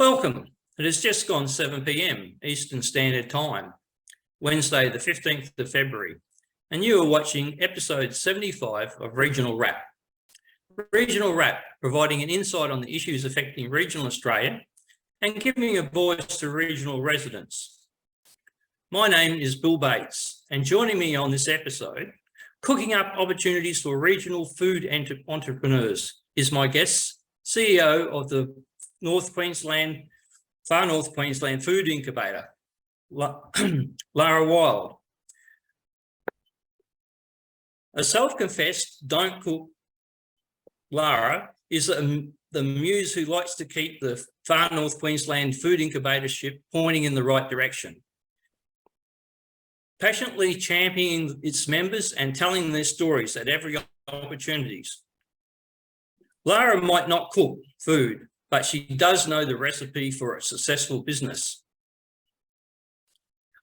Welcome. It has just gone 7 p.m. Eastern Standard Time, Wednesday the 15th of February, and you are watching episode 75 of Regional Wrap. Regional Wrap, providing an insight on the issues affecting regional Australia and giving a voice to regional residents. My name is Bill Bates, and joining me on this episode, cooking up opportunities for regional food entrepreneurs, is my guest, CEO of the Far North Queensland Food-Incubator, Lara Wilde. A self-confessed don't cook Lara is the muse who likes to keep the Far North Queensland Food-Incubator ship pointing in the right direction, passionately championing its members and telling their stories at every opportunity. Lara might not cook food, but she does know the recipe for a successful business.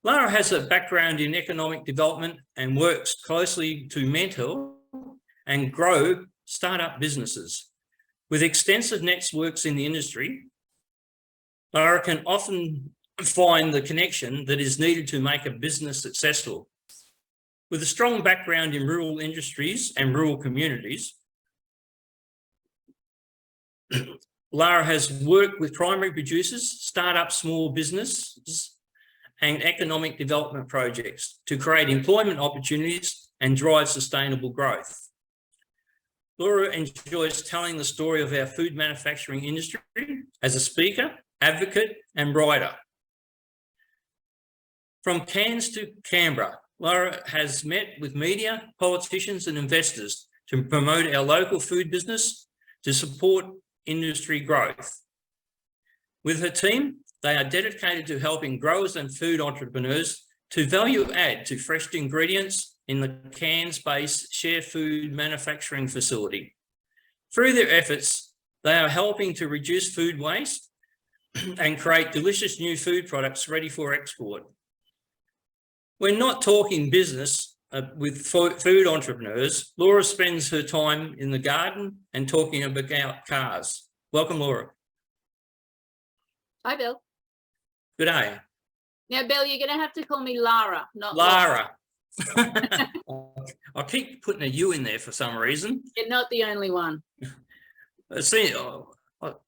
Lara has a background in economic development and works closely to mentor and grow startup businesses. With extensive networks in the industry, Lara can often find the connection that is needed to make a business successful. With a strong background in rural industries and rural communities, Lara has worked with primary producers, startup small businesses, and economic development projects to create employment opportunities and drive sustainable growth. Lara enjoys telling the story of our food manufacturing industry as a speaker, advocate, and writer. From Cairns to Canberra, Lara has met with media, politicians, and investors to promote our local food business to support industry growth. With her team, they are dedicated to helping growers and food entrepreneurs to value add to fresh ingredients in the Cairns-based Share Food manufacturing facility. Through their efforts, they are helping to reduce food waste and create delicious new food products ready for export. We're not talking business with food entrepreneurs. Lara spends her time in the garden and talking about cars. Welcome, Lara. Hi, Bill. Good day. Now, Bill, you're going to have to call me Lara, not Lara. I keep putting a U in there for some reason. You're not the only one. See,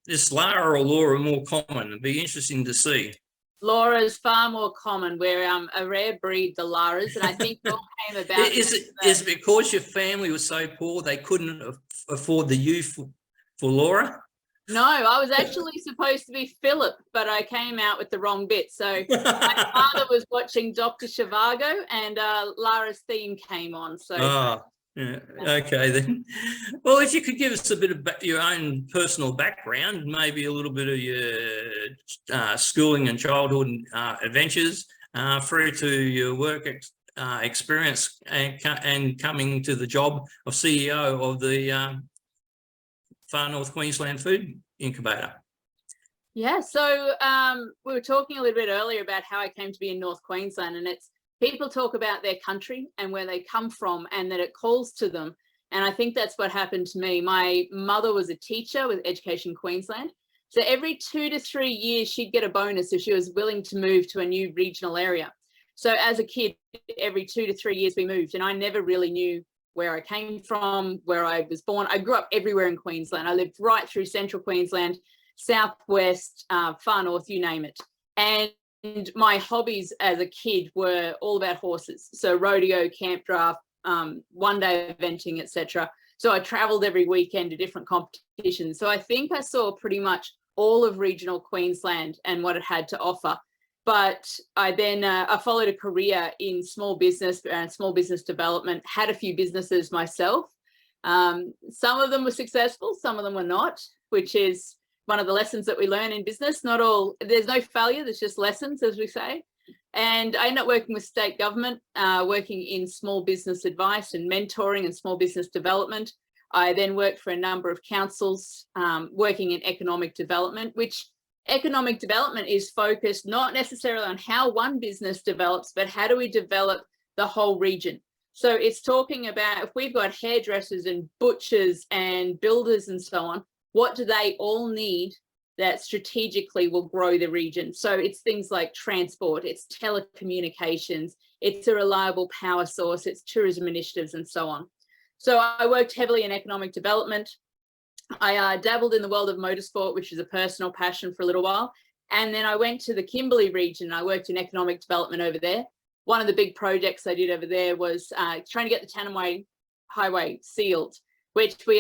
is Lara or Laura more common? It'd be interesting to see. Laura's far more common. We're a rare breed, the Laras, and I think it all came about. Is it because your family was so poor they couldn't afford the U for Laura? No, I was actually supposed to be Philip, but I came out with the wrong bit. So my father was watching Dr. Zhivago, and Lara's theme came on. So. Yeah. Okay then. Well, if you could give us a bit of your own personal background, maybe a little bit of your schooling and childhood adventures, through to your work experience and coming to the job of CEO of the Far North Queensland Food-Incubator. Yeah, so we were talking a little bit earlier about how I came to be in North Queensland, and it's people talk about their country and where they come from and that it calls to them. And I think that's what happened to me. My mother was a teacher with Education Queensland. So every 2 to 3 years, she'd get a bonus if she was willing to move to a new regional area. So as a kid, every 2 to 3 years we moved, and I never really knew where I came from, where I was born. I grew up everywhere in Queensland. I lived right through central Queensland, southwest, far north, you name it. And my hobbies as a kid were all about horses. So rodeo, camp draft, one-day eventing, etc. So I traveled every weekend to different competitions. So I think I saw pretty much all of regional Queensland and what it had to offer. But I then I followed a career in small business and small business development, had a few businesses myself. Some of them were successful, some of them were not, which is one of the lessons that we learn in business. There's no failure, there's just lessons, as we say. And I ended up working with state government, working in small business advice and mentoring and small business development. I then worked for a number of councils, working in economic development, which economic development is focused not necessarily on how one business develops, but how do we develop the whole region. So it's talking about if we've got hairdressers and butchers and builders and so on, what do they all need that strategically will grow the region. So it's things like transport, it's telecommunications, it's a reliable power source, it's tourism initiatives, and so on. So I worked heavily in economic development. I dabbled in the world of motorsport, which is a personal passion, for a little while. And then I went to the Kimberley region. I worked in economic development over there. One of the big projects I did over there was trying to get the Tanami Highway sealed, which we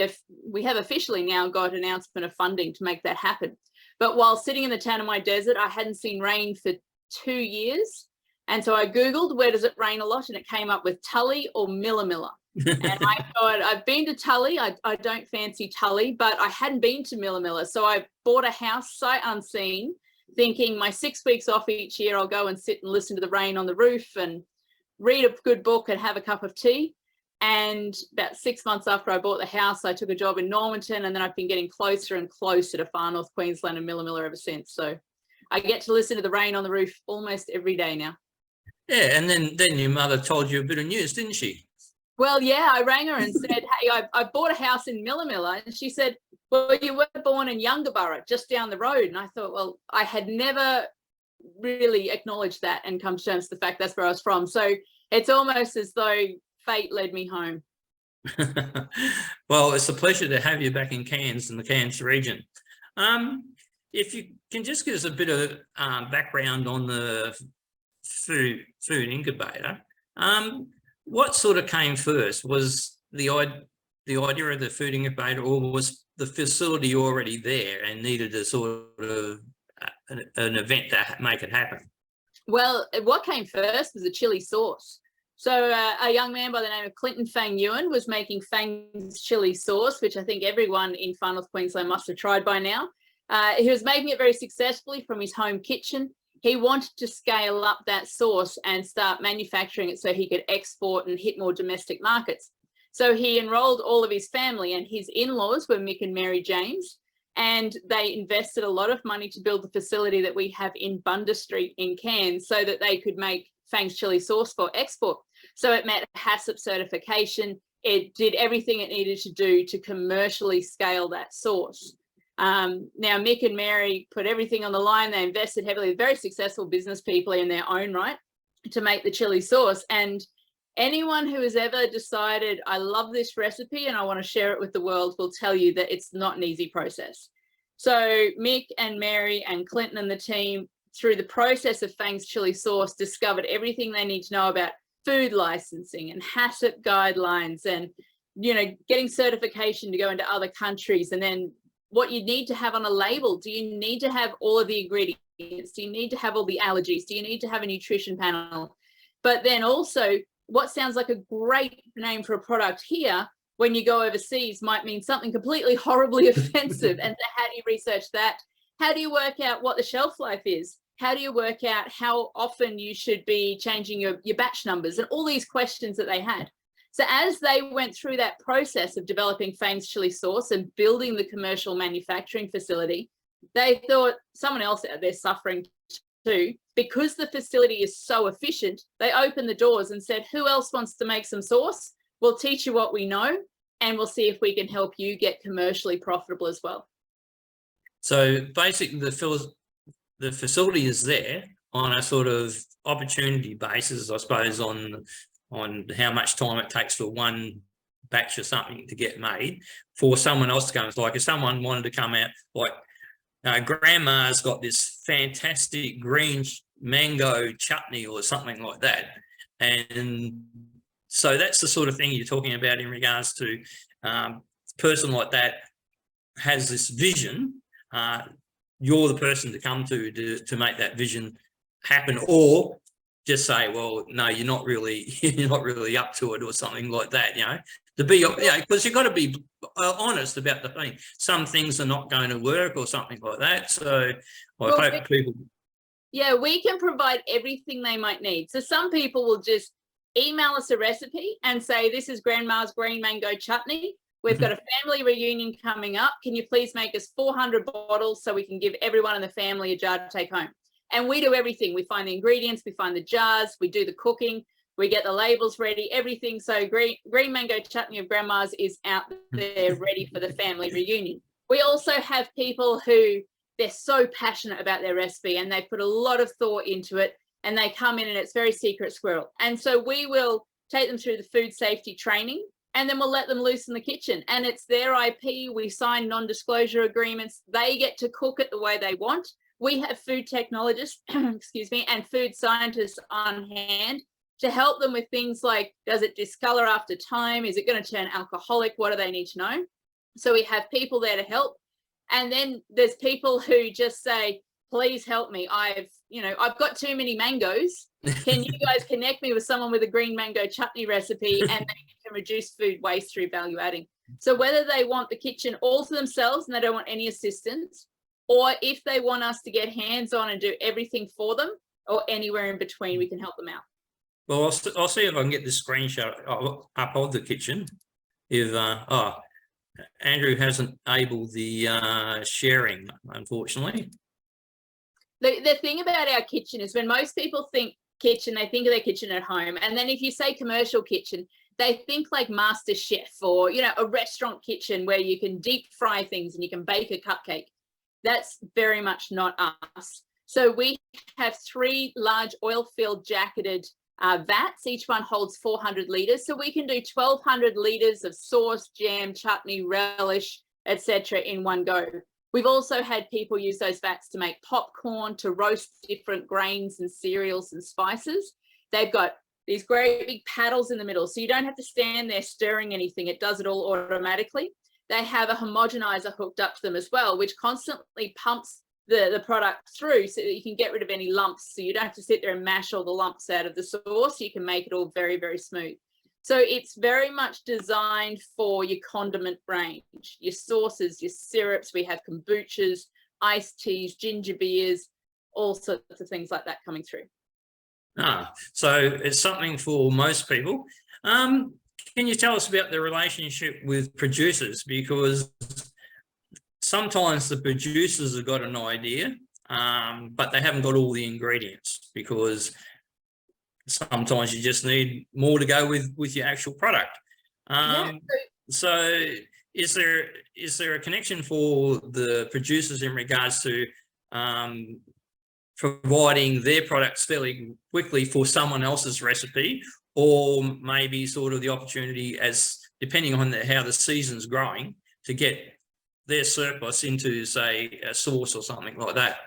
have officially now got announcement of funding to make that happen. But while sitting in the Tanami Desert, I hadn't seen rain for 2 years. And so I Googled, where does it rain a lot? And it came up with Tully or Millamilla. And I thought, I've been to Tully. I don't fancy Tully, but I hadn't been to Millamilla. So I bought a house sight unseen, thinking my 6 weeks off each year, I'll go and sit and listen to the rain on the roof and read a good book and have a cup of tea. And about 6 months after I bought the house, I took a job in Normanton, and then I've been getting closer and closer to far north Queensland and Millamilla ever since. So I get to listen to the rain on the roof almost every day now. Yeah, and then your mother told you a bit of news, didn't she? Well, yeah, I rang her and said, hey, I bought a house in Millamilla. And she said, well, you were born in Yungaburra, just down the road. And I thought, well, I had never really acknowledged that and come to terms with the fact that's where I was from. So it's almost as though fate led me home. Well, it's a pleasure to have you back in Cairns, in the Cairns region. If you can just give us a bit of background on the food incubator. What sort of came first? Was the idea of the food incubator, or was the facility already there and needed a sort of an event to make it happen? Well, what came first was the chili sauce. So a young man by the name of Clinton Fang Ewan was making Fang's chili sauce, which I think everyone in far north Queensland must have tried by now. He was making it very successfully from his home kitchen. He wanted to scale up that sauce and start manufacturing it so he could export and hit more domestic markets. So he enrolled all of his family, and his in-laws were Mick and Mary James, and they invested a lot of money to build the facility that we have in Bunda Street in Cairns so that they could make Fang's chili sauce for export. So it met HACCP certification. It did everything it needed to do to commercially scale that sauce. Now, Mick and Mary put everything on the line. They invested heavily, very successful business people in their own right, to make the chili sauce. And anyone who has ever decided, I love this recipe and I want to share it with the world, will tell you that it's not an easy process. So Mick and Mary and Clinton and the team, through the process of Fang's chili sauce, discovered everything they need to know about food licensing and HACCP guidelines and, you know, getting certification to go into other countries, and then what you need to have on a label. Do you need to have all of the ingredients? Do you need to have all the allergies? Do you need to have a nutrition panel? But then also, what sounds like a great name for a product here, when you go overseas, might mean something completely horribly offensive. And so how do you research that? How do you work out what the shelf life is? How do you work out how often you should be changing your batch numbers, and all these questions that they had? So as they went through that process of developing Fang's chili sauce and building the commercial manufacturing facility, they thought, someone else out there suffering too. Because the facility is so efficient, they opened the doors and said, who else wants to make some sauce? We'll teach you what we know, and we'll see if we can help you get commercially profitable as well. So basically the facility is there on a sort of opportunity basis, I suppose, on how much time it takes for one batch of something to get made for someone else to come. It's like if someone wanted to come out, like grandma's got this fantastic green mango chutney or something like that. And so that's the sort of thing you're talking about in regards to a person like that has this vision. You're the person to come to make that vision happen, or just say, well, no, you're not really up to it, or something like that, you know, to be, because you've got to be honest about the thing. Some things are not going to work or something like that. So I hope people. Yeah, we can provide everything they might need. So some people will just email us a recipe and say, this is grandma's green mango chutney. We've got a family reunion coming up. Can you please make us 400 bottles so we can give everyone in the family a jar to take home? And we do everything. We find the ingredients, we find the jars, we do the cooking, we get the labels ready, everything. So green mango chutney of grandma's is out there ready for the family reunion. We also have people who they're so passionate about their recipe and they put a lot of thought into it, and they come in and it's very secret squirrel. And so we will take them through the food safety training, and then we'll let them loose in the kitchen, and it's their IP. We sign non-disclosure agreements. They get to cook it the way they want. We have food technologists, excuse me, and food scientists on hand to help them with things like, does it discolor after time? Is it going to turn alcoholic? What do they need to know? So we have people there to help. And then there's people who just say, please help me. I've got too many mangoes. Can you guys connect me with someone with a green mango chutney recipe, and they can reduce food waste through value adding? So whether they want the kitchen all to themselves and they don't want any assistance, or if they want us to get hands on and do everything for them, or anywhere in between, we can help them out. Well, I'll see if I can get this screenshot up of the kitchen. If Andrew hasn't enabled the sharing, unfortunately. The thing about our kitchen is, when most people think kitchen, they think of their kitchen at home. And then if you say commercial kitchen, they think like Master Chef, or, a restaurant kitchen where you can deep fry things and you can bake a cupcake. That's very much not us. So we have 3 large oil-filled jacketed vats. Each one holds 400 litres. So we can do 1,200 litres of sauce, jam, chutney, relish, etc. in one go. We've also had people use those vats to make popcorn, to roast different grains and cereals and spices. They've got these great big paddles in the middle, so you don't have to stand there stirring anything. It does it all automatically. They have a homogenizer hooked up to them as well, which constantly pumps the product through so that you can get rid of any lumps. So you don't have to sit there and mash all the lumps out of the sauce. You can make it all very, very smooth. So it's very much designed for your condiment range, your sauces, your syrups. We have kombuchas, iced teas, ginger beers, all sorts of things like that coming through. So it's something for most people. Can you tell us about the relationship with producers? Because sometimes the producers have got an idea, but they haven't got all the ingredients, because sometimes you just need more to go with your actual product. So is there a connection for the producers in regards to providing their products fairly quickly for someone else's recipe, or maybe sort of the opportunity, as depending on how the season's growing, to get their surplus into, say, a sauce or something like that?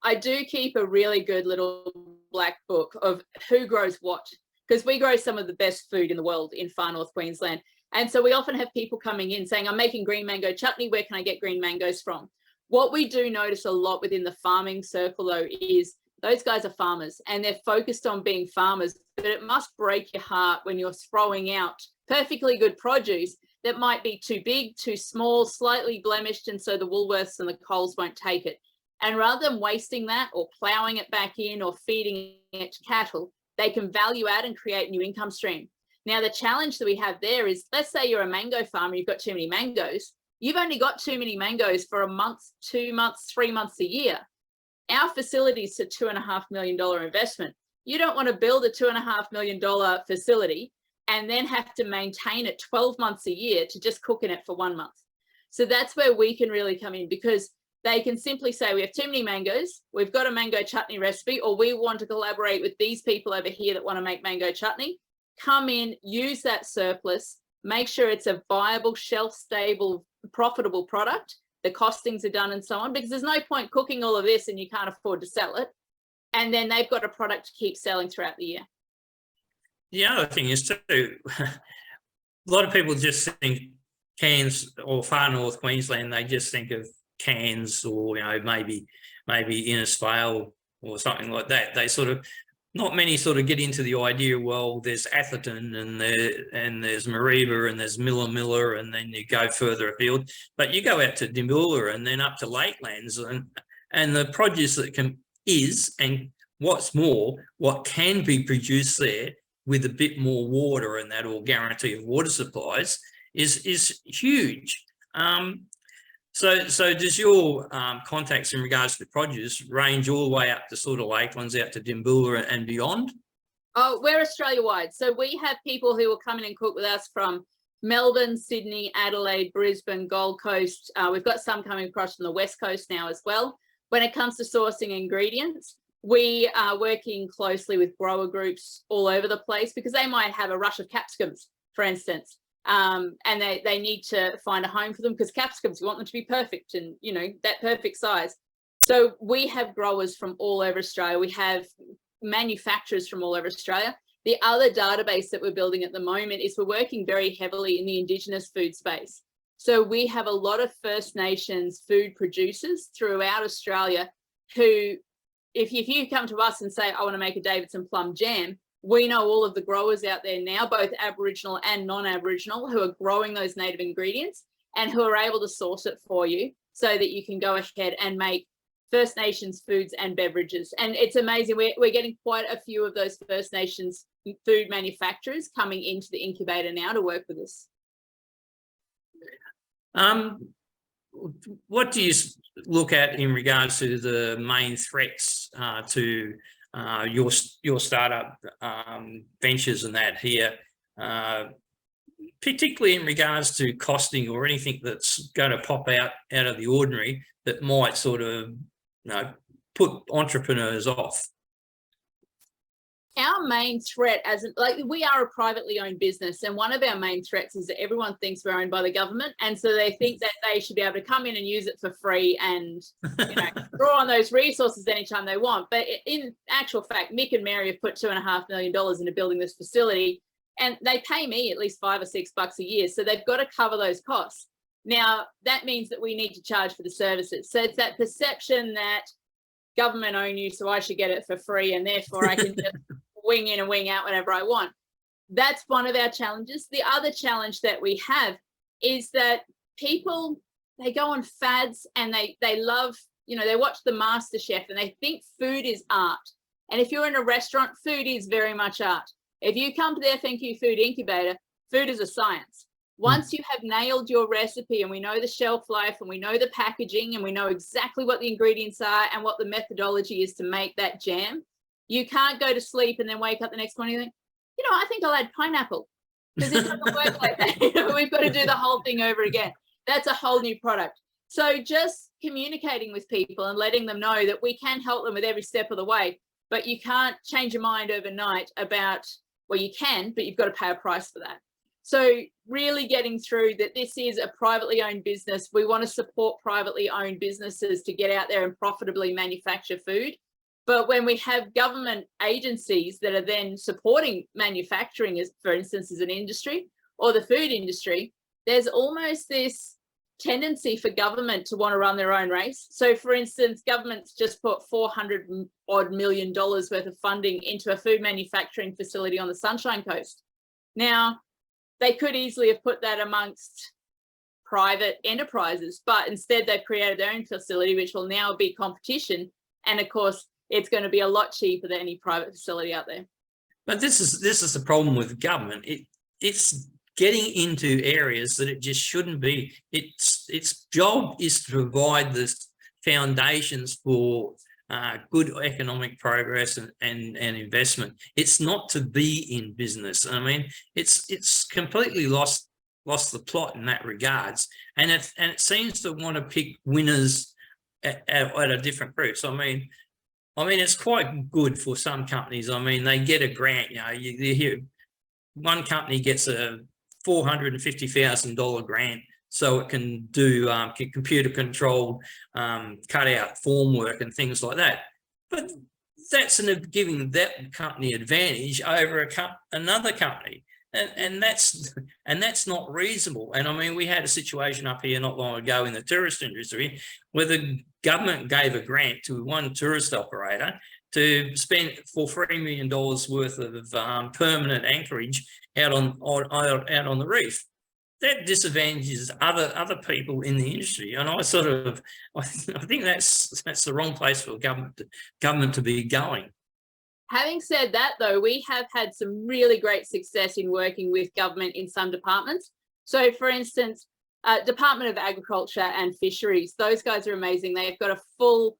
I do keep a really good little black book of who grows what, because we grow some of the best food in the world in far north Queensland. And so we often have people coming in saying, I'm making green mango chutney, where can I get green mangoes from? What we do notice a lot within the farming circle, though, is those guys are farmers and they're focused on being farmers, but it must break your heart when you're throwing out perfectly good produce that might be too big, too small, slightly blemished, and so the Woolworths and the Coles won't take it. And rather than wasting that or ploughing it back in or feeding it to cattle, they can value add and create a new income stream. Now, the challenge that we have there is, let's say you're a mango farmer, you've got too many mangoes. You've only got too many mangoes for a month, 2 months, 3 months a year. Our facility's a $2.5 million investment. You don't want to build a $2.5 million facility and then have to maintain it 12 months a year to just cook in it for 1 month. So that's where we can really come in, because they can simply say, we have too many mangoes, we've got a mango chutney recipe, or we want to collaborate with these people over here that want to make mango chutney. Come in, use that surplus, make sure it's a viable, shelf-stable, profitable product. The costings are done and so on, because there's no point cooking all of this and you can't afford to sell it. And then they've got a product to keep selling throughout the year. The other thing is too, a lot of people just think Cairns or far north Queensland, they just think of Cairns or, maybe Innisfail or something like that. They sort of, not many sort of get into the idea, well, there's Atherton and there's Mareeba and there's Miller, and then you go further afield. But you go out to Dimbulah and then up to Lakelands, and the produce that and what's more, what can be produced there with a bit more water and that, or guarantee of water supplies, is huge. So does your contacts in regards to produce range all the way up to sort of Lakelands, out to Dimbulah and beyond? Oh, we're Australia-wide. So we have people who will come in and cook with us from Melbourne, Sydney, Adelaide, Brisbane, Gold Coast. We've got some coming across from the West Coast now as well. When it comes to sourcing ingredients, we are working closely with grower groups all over the place, because they might have a rush of capsicums, for instance, and they need to find a home for them, because capsicums, you want them to be perfect and, you know, that perfect size. So we have growers from all over Australia. We have manufacturers from all over Australia. The other database that we're building at the moment is we're working very heavily in the Indigenous food space. So we have a lot of First Nations food producers throughout Australia who, if you come to us and say, I want to make a Davidson plum jam, we know all of the growers out there now, both Aboriginal and non-Aboriginal, who are growing those native ingredients and who are able to source it for you so that you can go ahead and make First Nations foods and beverages. And it's amazing. We're getting quite a few of those First Nations food manufacturers coming into the incubator now to work with us. What do you look at in regards to the main threats to your startup ventures and that here, particularly in regards to costing or anything that's going to pop out of the ordinary that might sort of, you know, put entrepreneurs off? Our main threat, we are a privately owned business, and one of our main threats is that everyone thinks we're owned by the government, and so they think that they should be able to come in and use it for free and, you know, draw on those resources anytime they want. But in actual fact, Mick and Mary have put $2.5 million into building this facility, and they pay me at least $5 or $6 a year, so they've got to cover those costs. Now, that means that we need to charge for the services. So it's that perception that government own you, so I should get it for free, and therefore I can just wing in and wing out whenever I want. That's one of our challenges. The other challenge that we have is that people, they go on fads and they love, you know, they watch the Master Chef and they think food is art. And if you're in a restaurant, food is very much art. If you come to the FNQ Food-Incubator, food is a science. Once you have nailed your recipe and we know the shelf life and we know the packaging and we know exactly what the ingredients are and what the methodology is to make that jam, you can't go to sleep and then wake up the next morning and think, you know, I think I'll add pineapple, because it doesn't work like that. You know, we've got to do the whole thing over again. That's a whole new product. So just communicating with people and letting them know that we can help them with every step of the way, but you can't change your mind overnight about, well, you can, but you've got to pay a price for that. So really getting through that this is a privately owned business. We want to support privately owned businesses to get out there and profitably manufacture food. But when we have government agencies that are then supporting manufacturing, as for instance, as an industry or the food industry, there's almost this tendency for government to want to run their own race. So for instance, government's just put $400 odd million worth of funding into a food manufacturing facility on the Sunshine Coast. Now, they could easily have put that amongst private enterprises, but instead they've created their own facility, which will now be competition. And of course, it's going to be a lot cheaper than any private facility out there. But this is the problem with government. It's getting into areas that it just shouldn't be. Its job is to provide the foundations for good economic progress and investment. It's not to be in business. I mean, it's completely lost the plot in that regards, and it seems to want to pick winners at a different groups. I mean, it's quite good for some companies. I mean, they get a grant. You know, you hear one company gets a $450,000 grant so it can do computer-controlled cutout formwork and things like that. But that's giving that company advantage over another company, and that's not reasonable. And I mean, we had a situation up here not long ago in the tourist industry where the government gave a grant to one tourist operator to spend for $3 million worth of permanent anchorage out on the reef. That disadvantages other people in the industry, and I think that's the wrong place for government to be going. Having said that, though, we have had some really great success in working with government in some departments. So, for instance, Department of Agriculture and Fisheries, those guys are amazing. They've got a full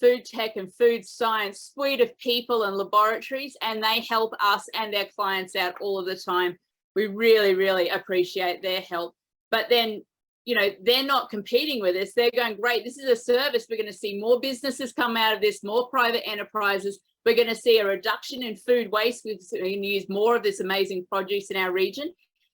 food tech and food science suite of people and laboratories, and they help us and our clients out all of the time We really, really appreciate their help. But then, you know, they're not competing with us. They're going, great, this is a service. We're going to see more businesses come out of this, more private enterprises. We're going to see a reduction in food waste. We're going to use more of this amazing produce in our region.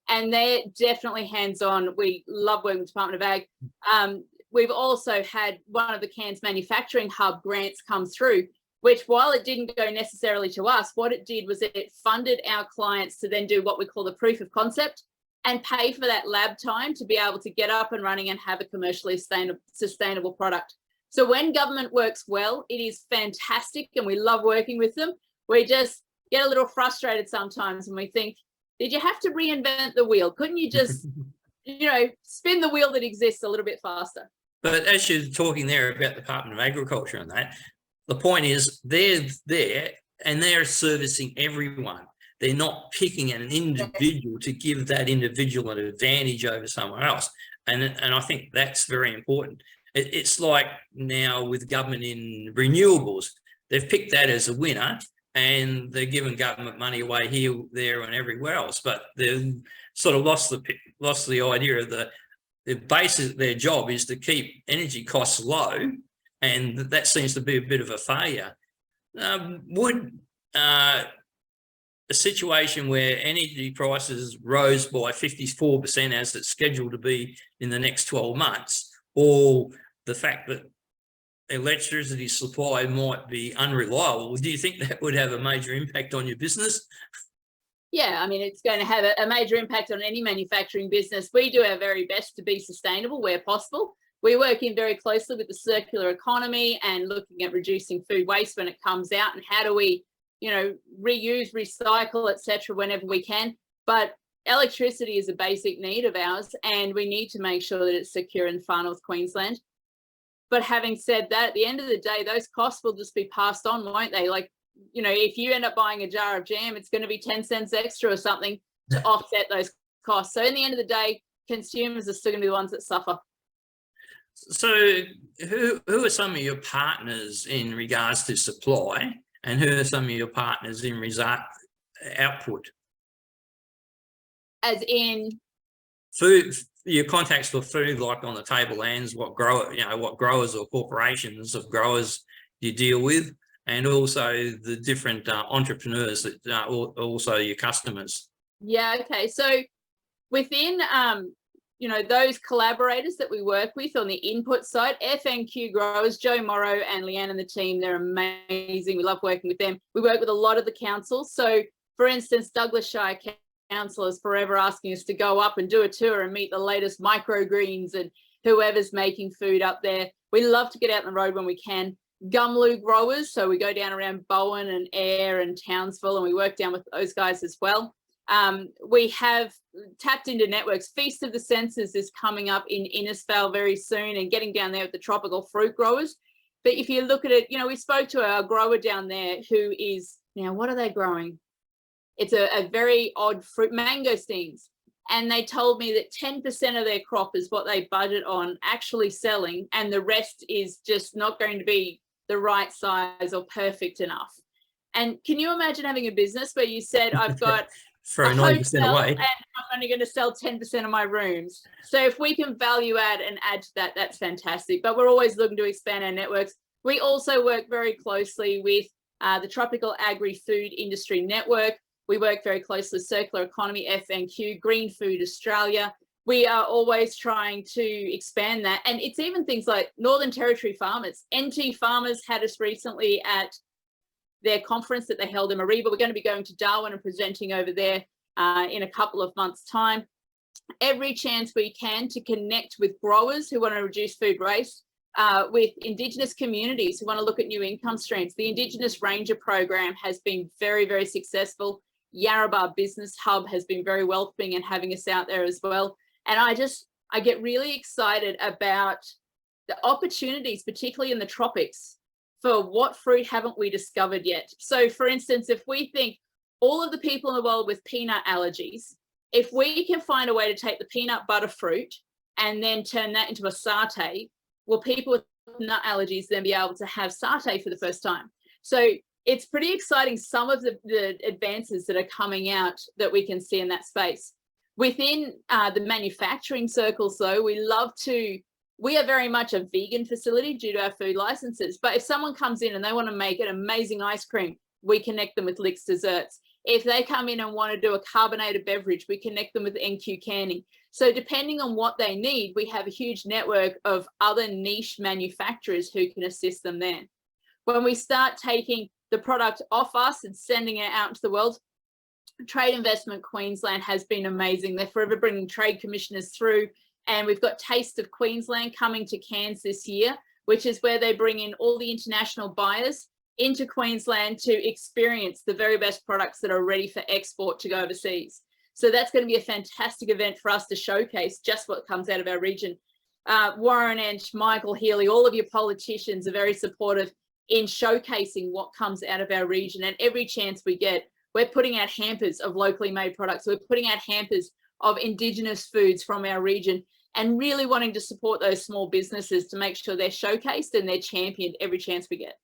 And they're definitely hands-on. We love working with the Department of Ag. We've also had one of the Cairns Manufacturing Hub grants come through, which, while it didn't go necessarily to us, what it did was it funded our clients to then do what we call the proof of concept and pay for that lab time to be able to get up and running and have a commercially sustainable product. So when government works well, it is fantastic and we love working with them. We just get a little frustrated sometimes and we think, did you have to reinvent the wheel? Couldn't you just, you know, spin the wheel that exists a little bit faster? But as you're talking there about the Department of Agriculture and that, the point is they're there and they're servicing everyone. They're not picking an individual to give that individual an advantage over someone else. And I think that's very important. It's like now with government in renewables, they've picked that as a winner and they're giving government money away here, there and everywhere else. But they've sort of lost the idea of the basis of their job is to keep energy costs low. And that seems to be a bit of a failure. Would a situation where energy prices rose by 54% as it's scheduled to be in the next 12 months, or the fact that electricity supply might be unreliable, do you think that would have a major impact on your business? Yeah, I mean, it's going to have a major impact on any manufacturing business. We do our very best to be sustainable where possible. We work in very closely with the circular economy and looking at reducing food waste when it comes out and how do we, you know, reuse, recycle, etc. whenever we can. But electricity is a basic need of ours and we need to make sure that it's secure in far north Queensland. But having said that, at the end of the day, those costs will just be passed on, won't they? Like, you know, if you end up buying a jar of jam, it's going to be 10 cents extra or something to offset those costs. So in the end of the day, consumers are still going to be the ones that suffer. So who are some of your partners in regards to supply and who are some of your partners in output? As in? Food, your contacts for food, like on the tablelands, what growers or corporations of growers you deal with, and also the different entrepreneurs that are also your customers. Yeah, okay. So within you know, those collaborators that we work with on the input side, FNQ growers, Joe Morrow and Leanne and the team, they're amazing. We love working with them. We work with a lot of the councils. So for instance, Douglas Shire Council is forever asking us to go up and do a tour and meet the latest microgreens and whoever's making food up there. We love to get out on the road when we can. Gumloo growers, so we go down around Bowen and Ayr and Townsville and we work down with those guys as well. We have tapped into networks. Feast of the Senses is coming up in Innisfail very soon and getting down there with the tropical fruit growers. But if you look at it, you know, we spoke to a grower down there who is, now what are they growing? It's a very odd fruit, mangosteens. And they told me that 10% of their crop is what they budget on actually selling and the rest is just not going to be the right size or perfect enough. And can you imagine having a business where you said, I've got throw 90% away and I'm only going to sell 10% of my rooms. So if we can value add and add to that, that's fantastic. But we're always looking to expand our networks. We also work very closely with the Tropical Agri-Food Industry Network. We work very closely with Circular Economy, FNQ, Green Food Australia. We are always trying to expand that. And it's even things like Northern Territory farmers. NT Farmers had us recently at their conference that they held in Mareeba. We're going to be going to Darwin and presenting over there in a couple of months' time. Every chance we can to connect with growers who want to reduce food waste, with Indigenous communities who want to look at new income streams. The Indigenous Ranger program has been very, very successful. Yarrabah Business Hub has been very welcoming and having us out there as well. And I get really excited about the opportunities, particularly in the tropics, for what fruit haven't we discovered yet. So for instance, if we think all of the people in the world with peanut allergies, if we can find a way to take the peanut butter fruit and then turn that into a satay, will people with nut allergies then be able to have satay for the first time? So it's pretty exciting, some of the advances that are coming out that we can see in that space. Within the manufacturing circles, though, we are very much a vegan facility due to our food licenses. But if someone comes in and they want to make an amazing ice cream, we connect them with Lick's Desserts. If they come in and want to do a carbonated beverage, we connect them with NQ Canning. So depending on what they need, we have a huge network of other niche manufacturers who can assist them there. When we start taking the product off us and sending it out into the world, Trade Investment Queensland has been amazing. They're forever bringing trade commissioners through, and we've got Taste of Queensland coming to Cairns this year, which is where they bring in all the international buyers into Queensland to experience the very best products that are ready for export to go overseas. So that's going to be a fantastic event for us to showcase just what comes out of our region. Warren and Michael Healy, all of your politicians are very supportive in showcasing what comes out of our region, and every chance we get, we're putting out hampers of locally made products. We're putting out hampers of Indigenous foods from our region, and really wanting to support those small businesses to make sure they're showcased and they're championed every chance we get.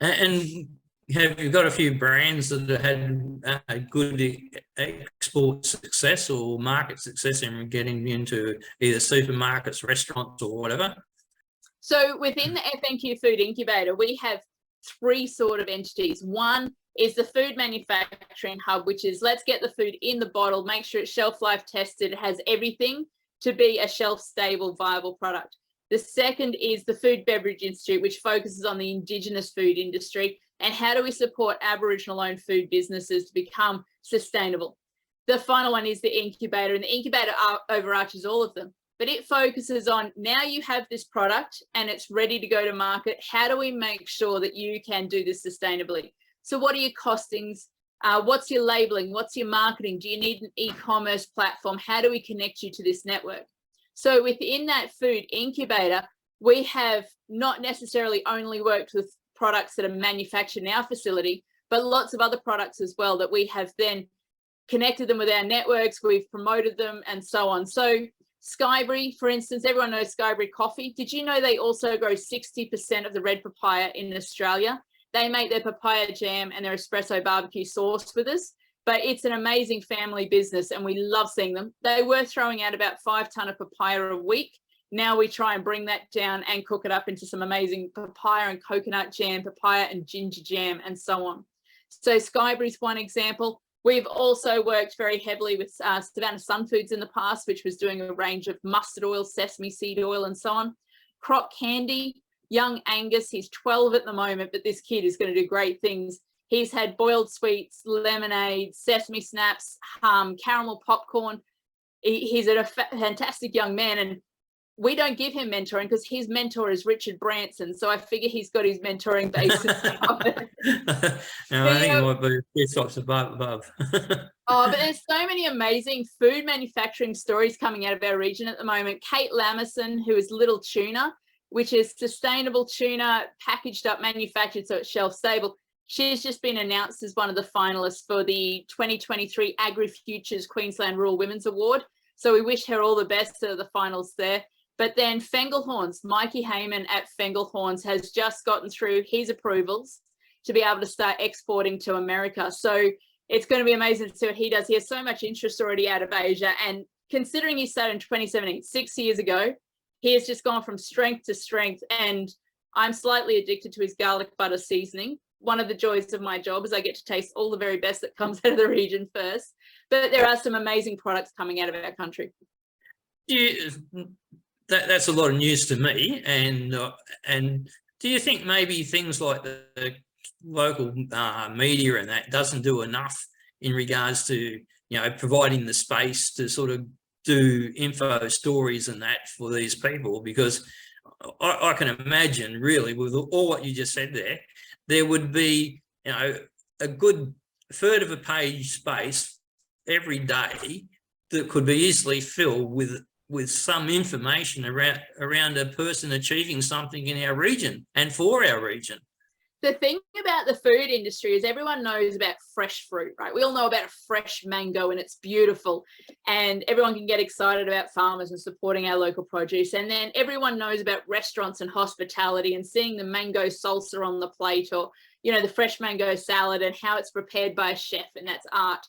And have you got a few brands that have had a good export success or market success in getting into either supermarkets, restaurants, or whatever? So within the FNQ Food-Incubator, we have three sort of entities. One is the food manufacturing hub, which is let's get the food in the bottle, make sure it's shelf life tested, it has everything to be a shelf stable, viable product. The second is the Food Beverage Institute, which focuses on the Indigenous food industry and how do we support Aboriginal owned food businesses to become sustainable. The final one is the incubator, and the incubator overarches all of them, but it focuses on now you have this product and it's ready to go to market. How do we make sure that you can do this sustainably? So what are your costings? What's your labeling? What's your marketing? Do you need an e-commerce platform? How do we connect you to this network? So within that food incubator, we have not necessarily only worked with products that are manufactured in our facility, but lots of other products as well that we have then connected them with our networks, we've promoted them and so on. So Skyberry, for instance, everyone knows Skyberry coffee. Did you know they also grow 60% of the red papaya in Australia? They make their papaya jam and their espresso barbecue sauce with us, but it's an amazing family business and we love seeing them. They were throwing out about 5 tons of papaya a week. Now we try and bring that down and cook it up into some amazing papaya and coconut jam, papaya and ginger jam, and so on. So Skyberry is one example. We've also worked very heavily with Savannah Sun Foods in the past, which was doing a range of mustard oil, sesame seed oil, and so on. Croc Candy, young Angus, he's 12 at the moment, but this kid is going to do great things. He's had boiled sweets, lemonade, sesame snaps, caramel popcorn. He's a fantastic young man, and we don't give him mentoring because his mentor is Richard Branson. So I figure he's got his mentoring basis. No, I think it might be a few stops above. Oh, but there's so many amazing food manufacturing stories coming out of our region at the moment. Kate Lamison, who is Little Tuna, which is sustainable tuna packaged up, manufactured so it's shelf stable. She's just been announced as one of the finalists for the 2023 AgriFutures Queensland Rural Women's Award. So we wish her all the best to the finals there. But then Fengelhorns, Mikey Heyman at Fengelhorns has just gotten through his approvals to be able to start exporting to America. So it's going to be amazing to see what he does. He has so much interest already out of Asia. And considering he started in 2017, 6 years ago, he has just gone from strength to strength. And I'm slightly addicted to his garlic butter seasoning. One of the joys of my job is I get to taste all the very best that comes out of the region first. But there are some amazing products coming out of our country. That's a lot of news to me. And do you think maybe things like the local media and that doesn't do enough in regards to, providing the space to sort of do info stories and that for these people? Because I can imagine really with all what you just said there would be, a good third of a page space every day that could be easily filled with some information around a person achieving something in our region and for our region. The thing about the food industry is everyone knows about fresh fruit, right? We all know about a fresh mango and it's beautiful, and everyone can get excited about farmers and supporting our local produce. And then everyone knows about restaurants and hospitality and seeing the mango salsa on the plate, or, you know, the fresh mango salad and how it's prepared by a chef, and that's art.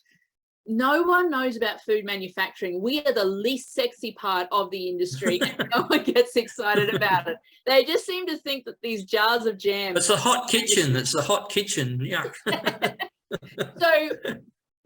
No one knows about food manufacturing. We are the least sexy part of the industry, and no one gets excited about it. They just seem to think that these jars of jam. It's a hot kitchen. It's a hot kitchen. Yeah.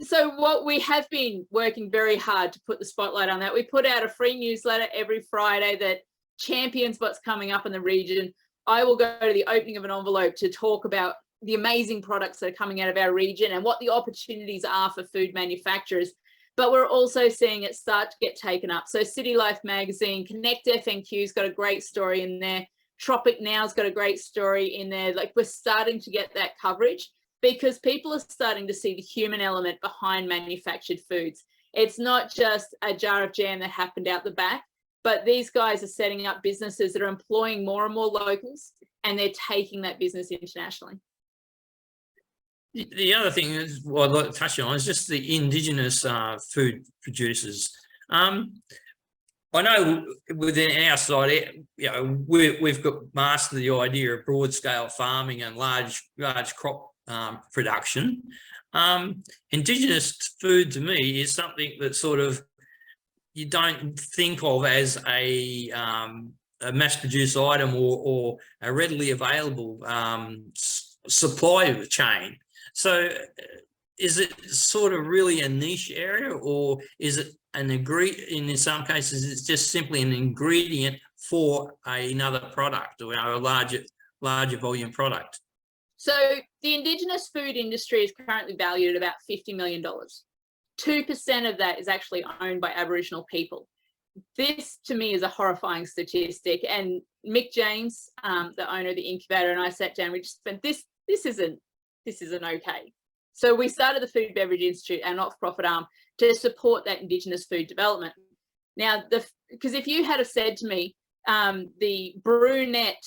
So what we have been working very hard to put the spotlight on that. We put out a free newsletter every Friday that champions what's coming up in the region. I will go to the opening of an envelope to talk about the amazing products that are coming out of our region and what the opportunities are for food manufacturers. But we're also seeing it start to get taken up. So City Life magazine, Connect FNQ's got a great story in there. Tropic Now's got a great story in there. Like, we're starting to get that coverage because people are starting to see the human element behind manufactured foods. It's not just a jar of jam that happened out the back, but these guys are setting up businesses that are employing more and more locals, and they're taking that business internationally. The other thing is, what I'd like to touch on is just the Indigenous food producers. I know within our side, you know, we've got mastered the idea of broad scale farming and large crop production. Indigenous food to me is something that sort of you don't think of as a mass-produced item or a readily available supply chain. So is it sort of really a niche area, or is it an ingredient? In some cases, it's just simply an ingredient for another product, or a larger volume product? So the Indigenous food industry is currently valued at about $50 million. 2% of that is actually owned by Aboriginal people. This to me is a horrifying statistic. And Mick James, the owner of the incubator, and I sat down, we just spent this isn't okay. So we started the Food Beverage Institute, our not-for-profit arm, to support that Indigenous food development. Now, because if you had have said to me, the brunette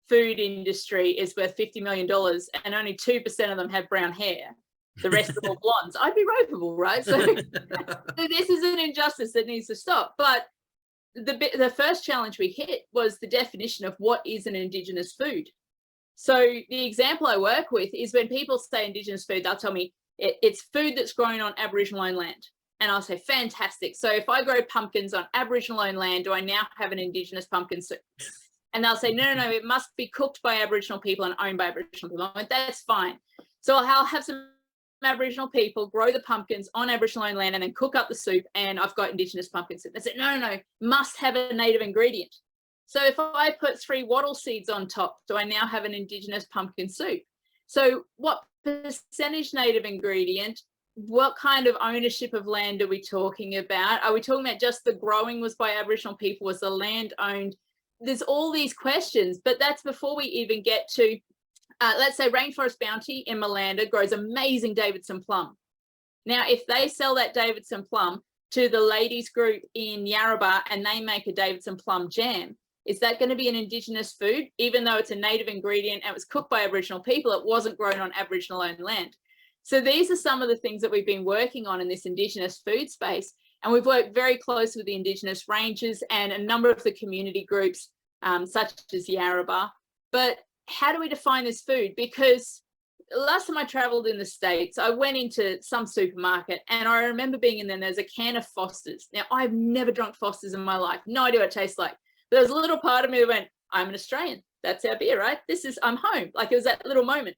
food industry is worth $50 million and only 2% of them have brown hair, the rest are all blondes, I'd be ropeable, right? So this is an injustice that needs to stop. But the first challenge we hit was the definition of what is an Indigenous food. So the example I work with is when people say Indigenous food, they'll tell me it's food that's grown on Aboriginal owned land. And I'll say, fantastic. So if I grow pumpkins on Aboriginal owned land, do I now have an Indigenous pumpkin soup? And they'll say, no, it must be cooked by Aboriginal people and owned by Aboriginal people. I'm like, that's fine. So I'll have some Aboriginal people grow the pumpkins on Aboriginal owned land and then cook up the soup, and I've got Indigenous pumpkin soup. They said, no, must have a native ingredient. So if I put 3 wattle seeds on top, do I now have an Indigenous pumpkin soup? So what percentage native ingredient? What kind of ownership of land are we talking about? Are we talking about just the growing was by Aboriginal people? Was the land owned? There's all these questions, but that's before we even get to, let's say Rainforest Bounty in Malanda grows amazing Davidson plum. Now, if they sell that Davidson plum to the ladies group in Yarrabah and they make a Davidson plum jam, is that going to be an Indigenous food? Even though it's a native ingredient and it was cooked by Aboriginal people, it wasn't grown on Aboriginal owned land. So these are some of the things that we've been working on in this Indigenous food space. And we've worked very closely with the Indigenous Rangers and a number of the community groups, such as Yarrabah. But how do we define this food? Because last time I traveled in the States, I went into some supermarket and I remember being in there and there's a can of Foster's. Now, I've never drunk Foster's in my life. No idea what it tastes like. But there was a little part of me that went, I'm an Australian. That's our beer, right? I'm home. Like, it was that little moment.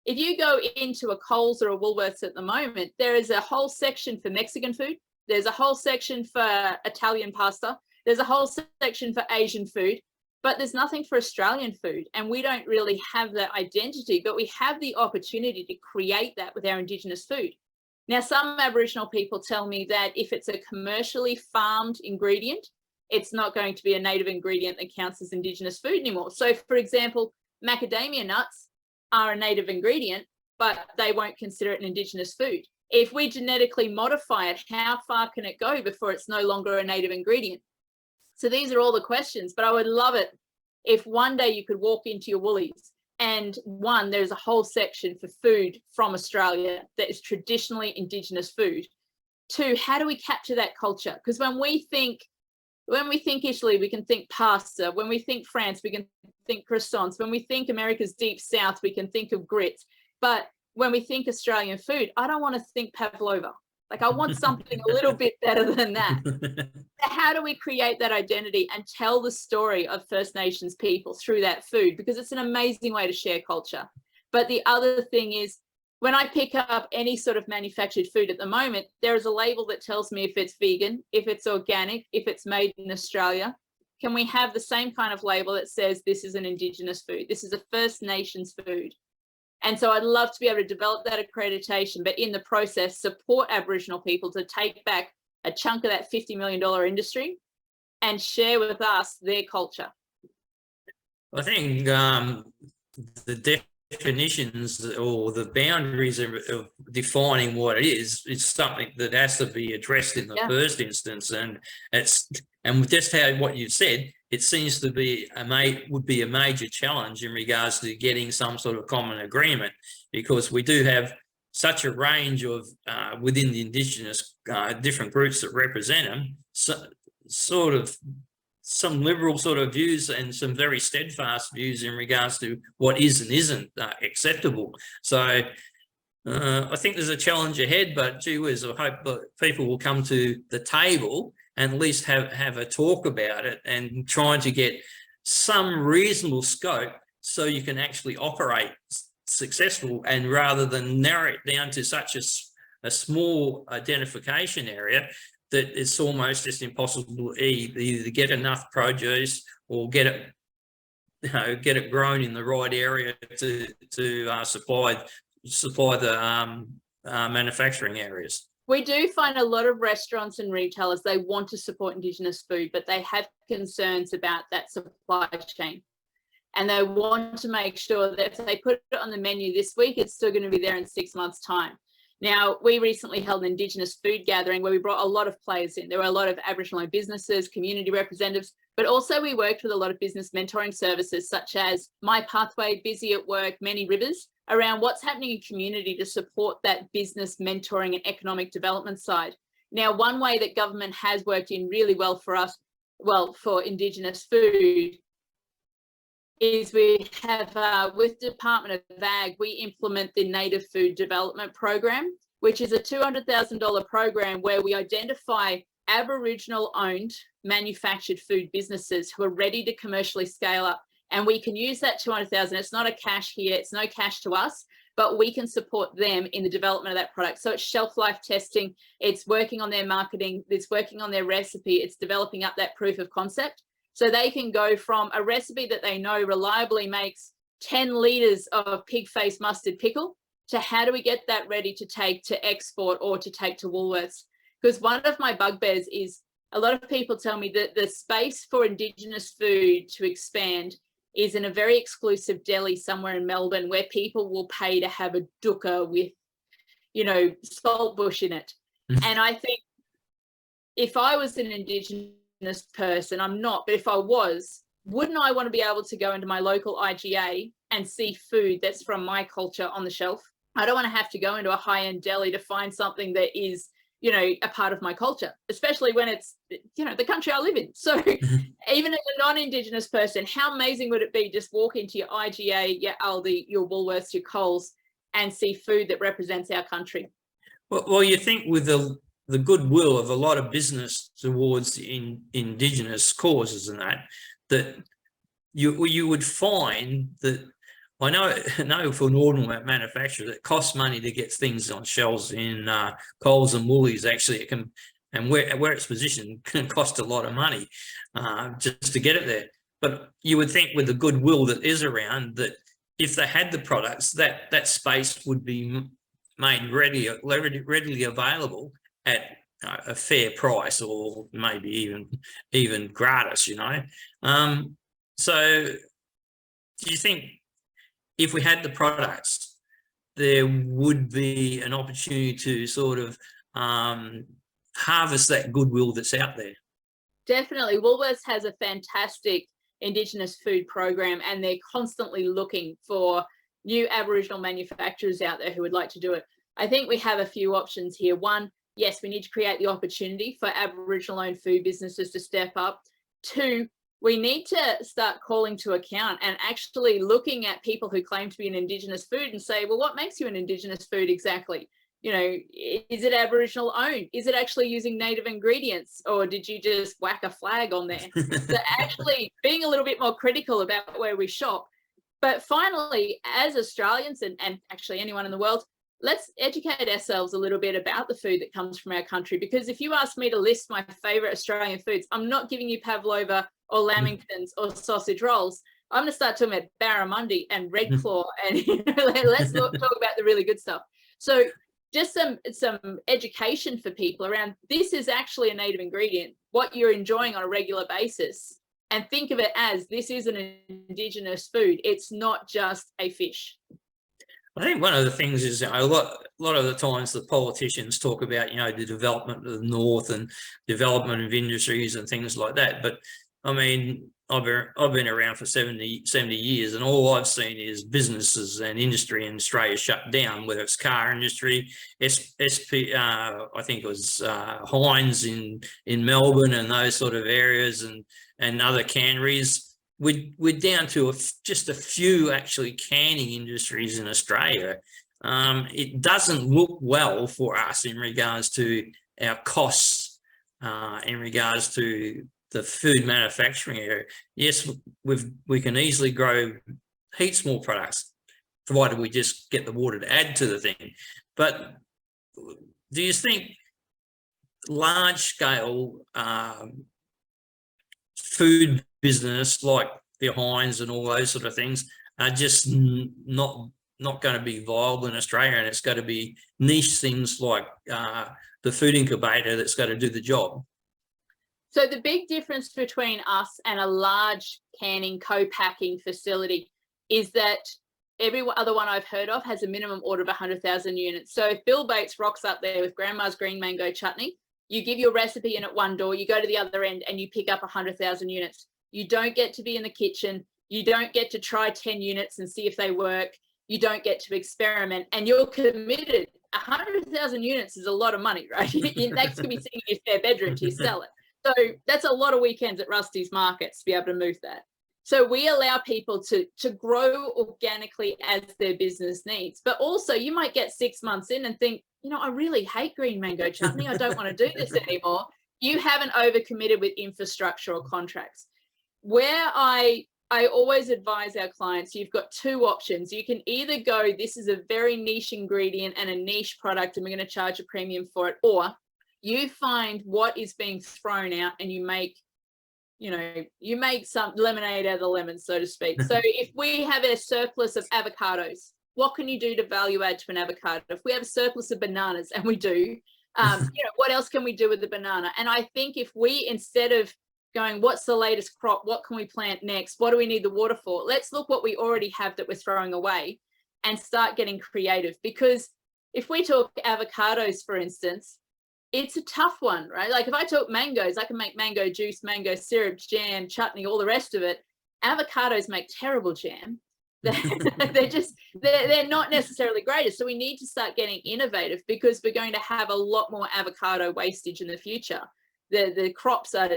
If you go into a Coles or a Woolworths at the moment, there is a whole section for Mexican food. There's a whole section for Italian pasta. There's a whole section for Asian food, but there's nothing for Australian food. And we don't really have that identity, but we have the opportunity to create that with our Indigenous food. Now, some Aboriginal people tell me that if it's a commercially farmed ingredient, it's not going to be a native ingredient that counts as Indigenous food anymore. So, for example, macadamia nuts are a native ingredient, but they won't consider it an Indigenous food. If we genetically modify it, how far can it go before it's no longer a native ingredient? So these are all the questions, but I would love it if one day you could walk into your Woolies And one, there's a whole section for food from Australia that is traditionally Indigenous food. Two, how do we capture that culture? Because when we think Italy, we can think pasta. When we think France, we can think croissants. When we think America's deep south, we can think of grits. But when we think Australian food, I don't want to think pavlova. Like, I want something a little bit better than that. How do we create that identity and tell the story of First Nations people through that food? Because it's an amazing way to share culture. But the other thing is, when I pick up any sort of manufactured food at the moment, there is a label that tells me if it's vegan, if it's organic, if it's made in Australia. Can we have the same kind of label that says this is an Indigenous food? This is a First Nations food. And so I'd love to be able to develop that accreditation, but in the process, support Aboriginal people to take back a chunk of that $50 million industry and share with us their culture. I think the definitions or the boundaries of defining what it is something that has to be addressed in the first instance, and with just what you've said, it seems to be would be a major challenge in regards to getting some sort of common agreement, because we do have such a range of within the Indigenous different groups that represent them, sort of some liberal sort of views and some very steadfast views in regards to what is and isn't acceptable. So I think there's a challenge ahead, but gee whiz, I hope that people will come to the table and at least have a talk about it and trying to get some reasonable scope so you can actually operate successful, and rather than narrow it down to such a small identification area that it's almost just impossible to either get enough produce or get it grown in the right area to supply the manufacturing areas. We do find a lot of restaurants and retailers, they want to support Indigenous food, but they have concerns about that supply chain. And they want to make sure that if they put it on the menu this week, it's still going to be there in 6 months' time. Now, we recently held an Indigenous food gathering where we brought a lot of players in. There were a lot of Aboriginal businesses, community representatives, but also we worked with a lot of business mentoring services such as My Pathway, Busy at Work, Many Rivers, around what's happening in community to support that business mentoring and economic development side. Now, one way that government has worked in really well for us, for Indigenous food, is we have, with Department of Ag, we implement the Native Food Development Program, which is a $200,000 program where we identify Aboriginal-owned manufactured food businesses who are ready to commercially scale up. And we can use that $200,000. It's not a cash here, it's no cash to us, but we can support them in the development of that product. So it's shelf life testing, it's working on their marketing, it's working on their recipe, it's developing up that proof of concept. So they can go from a recipe that they know reliably makes 10 litres of pig face mustard pickle to how do we get that ready to take to export or to take to Woolworths? Because one of my bugbears is a lot of people tell me that the space for Indigenous food to expand is in a very exclusive deli somewhere in Melbourne where people will pay to have a dooka with, saltbush in it. And I think if I was an Indigenous person, I'm not, but if I was, wouldn't I want to be able to go into my local IGA and see food that's from my culture on the shelf? I don't want to have to go into a high-end deli to find something that is, a part of my culture, especially when it's, the country I live in. So even as a non-Indigenous person, how amazing would it be just walk into your IGA, your Aldi, your Woolworths, your Coles and see food that represents our country? Well, you think with the goodwill of a lot of business towards Indigenous causes and that you would find that, I know for an ordinary manufacturer it costs money to get things on shelves in Coles and Woolies. Actually, it can, and where it's positioned, can cost a lot of money just to get it there. But you would think with the goodwill that is around, that if they had the products, that space would be made readily available at a fair price, or maybe even gratis. So do you think if we had the products, there would be an opportunity to sort of harvest that goodwill that's out there? Definitely. Woolworths has a fantastic Indigenous food program, and they're constantly looking for new Aboriginal manufacturers out there who would like to do it. I think we have a few options here. One, yes, we need to create the opportunity for Aboriginal-owned food businesses to step up. Two, we need to start calling to account and actually looking at people who claim to be an Indigenous food and say, well, what makes you an Indigenous food exactly? You know, is it Aboriginal owned? Is it actually using native ingredients, or did you just whack a flag on there? So actually being a little bit more critical about where we shop. But finally, as Australians and actually anyone in the world, let's educate ourselves a little bit about the food that comes from our country. Because if you ask me to list my favorite Australian foods, I'm not giving you pavlova or lamingtons or sausage rolls. I'm going to start talking about barramundi and red claw, and let's talk about the really good stuff. So just some education for people around this is actually a native ingredient, what you're enjoying on a regular basis, and think of it as this is an Indigenous food. It's not just a fish. I think one of the things is a lot of the times the politicians talk about, the development of the north and development of industries and things like that. But I mean, I've been around for 70 years, and all I've seen is businesses and industry in Australia shut down, whether it's car industry, I think it was Heinz in Melbourne and those sort of areas, and other canneries. We're down to just a few actually canning industries in Australia. It doesn't look well for us in regards to our costs, in regards to the food manufacturing area. Yes, we can easily grow heaps more products, provided we just get the water to add to the thing. But do you think large-scale food business like the Heinz and all those sort of things are just not going to be viable in Australia, and it's going to be niche things like the Food-Incubator that's going to do the job? So the big difference between us and a large canning co-packing facility is that every other one I've heard of has a minimum order of 100,000 units. So if Bill Bates rocks up there with Grandma's green mango chutney, you give your recipe in at one door, you go to the other end and you pick up 100,000 units. You don't get to be in the kitchen. You don't get to try 10 units and see if they work. You don't get to experiment, and you're committed. 100,000 units is a lot of money, right? That's going to be sitting in your spare bedroom till you sell it. So that's a lot of weekends at Rusty's markets to be able to move that. So we allow people to grow organically as their business needs. But also you might get 6 months in and think, I really hate green mango chutney. I don't want to do this anymore. You haven't overcommitted with infrastructure or contracts. Where I always advise our clients, you've got two options. You can either go, this is a very niche ingredient and a niche product, and we're going to charge a premium for it, or you find what is being thrown out and you make some lemonade out of the lemons, so to speak. So if we have a surplus of avocados, what can you do to value add to an avocado? If we have a surplus of bananas, and we do, what else can we do with the banana? And I think if we, instead of going, what's the latest crop? What can we plant next? What do we need the water for? Let's look what we already have that we're throwing away and start getting creative. Because if we talk avocados, for instance, it's a tough one, right? Like if I talk mangoes, I can make mango juice, mango syrup, jam, chutney, all the rest of it. Avocados make terrible jam. They're not necessarily greatest. So we need to start getting innovative, because we're going to have a lot more avocado wastage in the future. The crops are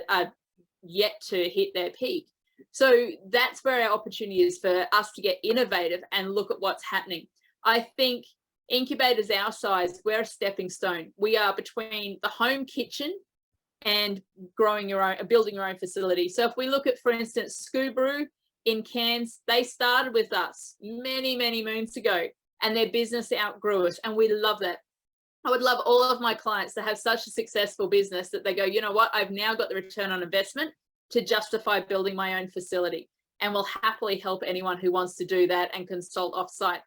yet to hit their peak. So that's where our opportunity is for us to get innovative and look at what's happening. I think incubators our size, we're a stepping stone. We are between the home kitchen and building your own facility. So if we look at, for instance, Scoobroo in Cairns, they started with us many, many moons ago, and their business outgrew us, and we love that. I would love all of my clients to have such a successful business that they go, you know what, I've now got the return on investment to justify building my own facility, and will happily help anyone who wants to do that and consult offsite.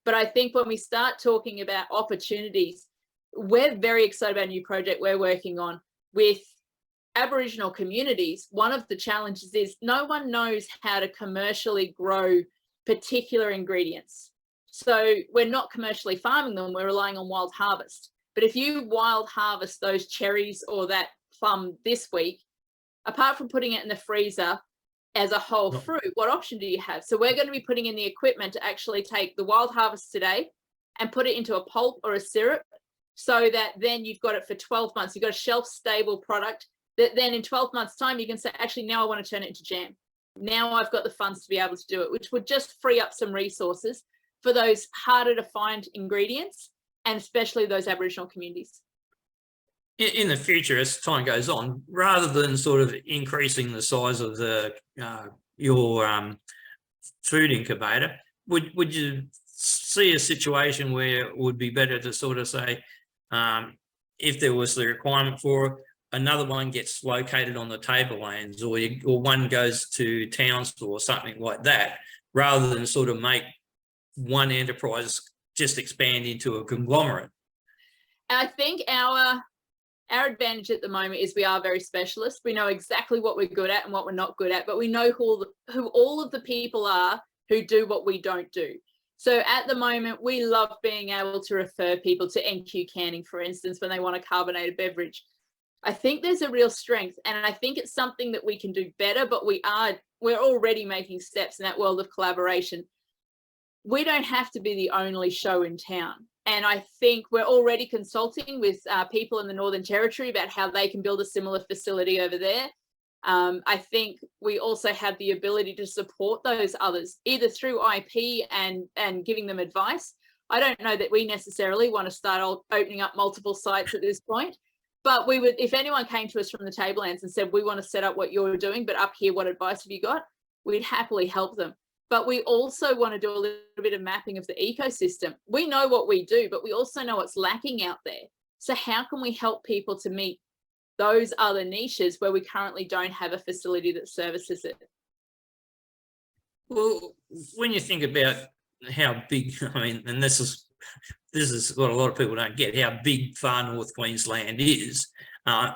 But I think when we start talking about opportunities, we're very excited about a new project we're working on with Aboriginal communities. One of the challenges is no one knows how to commercially grow particular ingredients. So we're not commercially farming them, we're relying on wild harvest. But if you wild harvest those cherries or that plum this week, apart from putting it in the freezer, as a whole fruit, what option do you have? So we're going to be putting in the equipment to actually take the wild harvest today and put it into a pulp or a syrup, so that then you've got it for 12 months. You've got a shelf stable product that then in 12 months time, you can say, actually, now I want to turn it into jam. Now I've got the funds to be able to do it, which would just free up some resources for those harder to find ingredients, and especially those Aboriginal communities. In the future, as time goes on, rather than sort of increasing the size of the your food incubator, would you see a situation where it would be better to sort of say, if there was the requirement for it, another one gets located on the tablelands, or one goes to Townsville or something like that, rather than sort of make one enterprise just expand into a conglomerate? I think our advantage at the moment is we are very specialist. We know exactly what we're good at and what we're not good at, but we know who all of the people are who do what we don't do. So at the moment, we love being able to refer people to NQ Canning, for instance, when they want a carbonated beverage. I think there's a real strength, and I think it's something that we can do better, but we're already making steps in that world of collaboration. We don't have to be the only show in town. And I think we're already consulting with people in the Northern Territory about how they can build a similar facility over there. I think we also have the ability to support those others, either through IP and giving them advice. I don't know that we necessarily want to start opening up multiple sites at this point, but we would, if anyone came to us from the Tablelands and said, we want to set up what you're doing, but up here, what advice have you got? We'd happily help them. But we also want to do a little bit of mapping of the ecosystem. We know what we do, but we also know what's lacking out there. So how can we help people to meet those other niches where we currently don't have a facility that services it? Well, when you think about how big, I mean, and this is what a lot of people don't get, how big far north Queensland is. You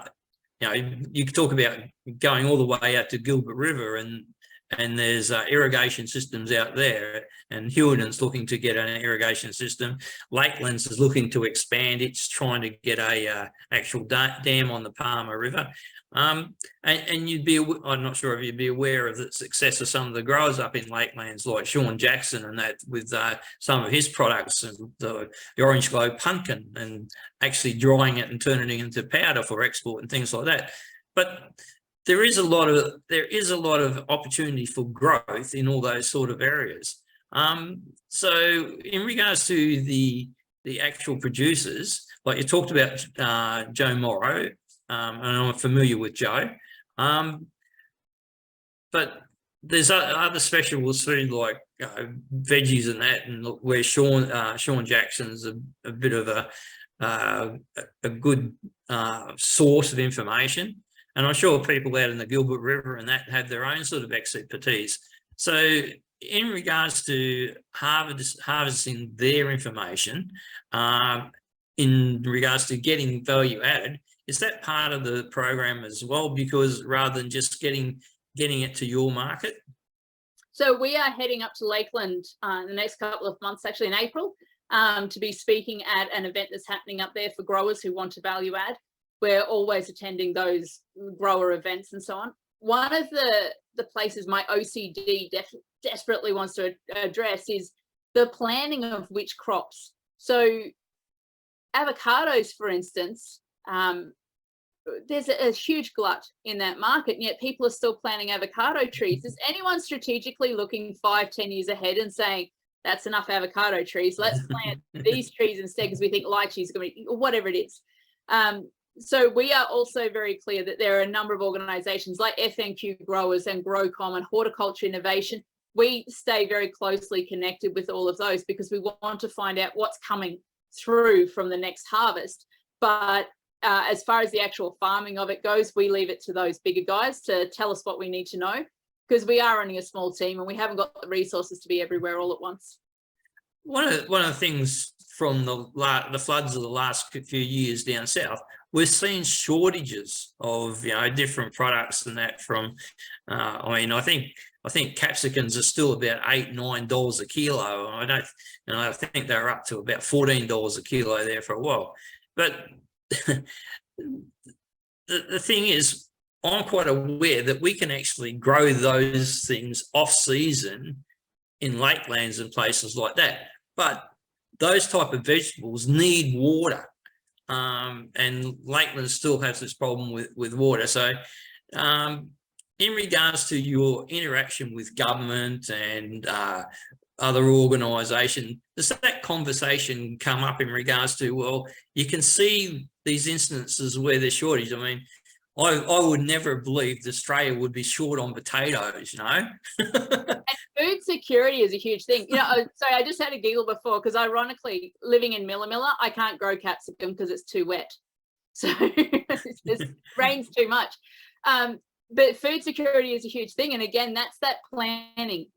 know, you could talk about going all the way out to Gilbert River, and there's irrigation systems out there, and Hewardon's looking to get an irrigation system. Lakelands is looking to expand. It's trying to get a actual dam on the Palmer River. And you'd be, I'm not sure if you'd be aware of the success of some of the growers up in Lakelands, like Sean Jackson and that, with some of his products, and the Orange Glow pumpkin, and actually drying it and turning it into powder for export and things like that. But there is a lot of opportunity for growth in all those sort of areas. So in regards to the actual producers, like you talked about Joe Morrow, and I'm familiar with Joe, but there's other specials too, like veggies and that, and look, where Sean Jackson's a bit of a good source of information. And I'm sure people out in the Gilbert River and that have their own sort of expertise. So in regards to harvesting their information, in regards to getting value added, is that part of the program as well? Because rather than just getting it to your market? So we are heading up to Lakeland in the next couple of months, actually in April, to be speaking at an event that's happening up there for growers who want to value add. We're always attending those grower events and so on. One of the places my OCD desperately wants to address is the planning of which crops. So avocados, for instance, there's a huge glut in that market, and yet people are still planting avocado trees. Is anyone strategically looking 5-10 years ahead and saying, that's enough avocado trees, let's plant these trees instead because we think lychees are going to be, or whatever it is. So we are also very clear that there are a number of organisations like FNQ Growers and GrowCom and Horticulture Innovation. We stay very closely connected with all of those because we want to find out what's coming through from the next harvest. But as far as the actual farming of it goes, we leave it to those bigger guys to tell us what we need to know, because we are running a small team and we haven't got the resources to be everywhere all at once. One of the things from the floods of the last few years down south, we're seeing shortages of different products and that. From I mean, I think capsicums are still about $8-9 a kilo. I think they're up to about $14 a kilo there for a while. But the thing is, I'm quite aware that we can actually grow those things off season in lakelands and places like that. But those type of vegetables need water. And Lakeland still has this problem with water. So in regards to your interaction with government and other organisations, does that conversation come up in regards to, well, you can see these instances where there's shortage? I mean, I would never have believed Australia would be short on potatoes, you know? And food security is a huge thing. You know, sorry, I just had a giggle before because ironically, living in Milla, I can't grow capsicum because it's too wet. So it just rains too much. But food security is a huge thing. And again, that's that planning.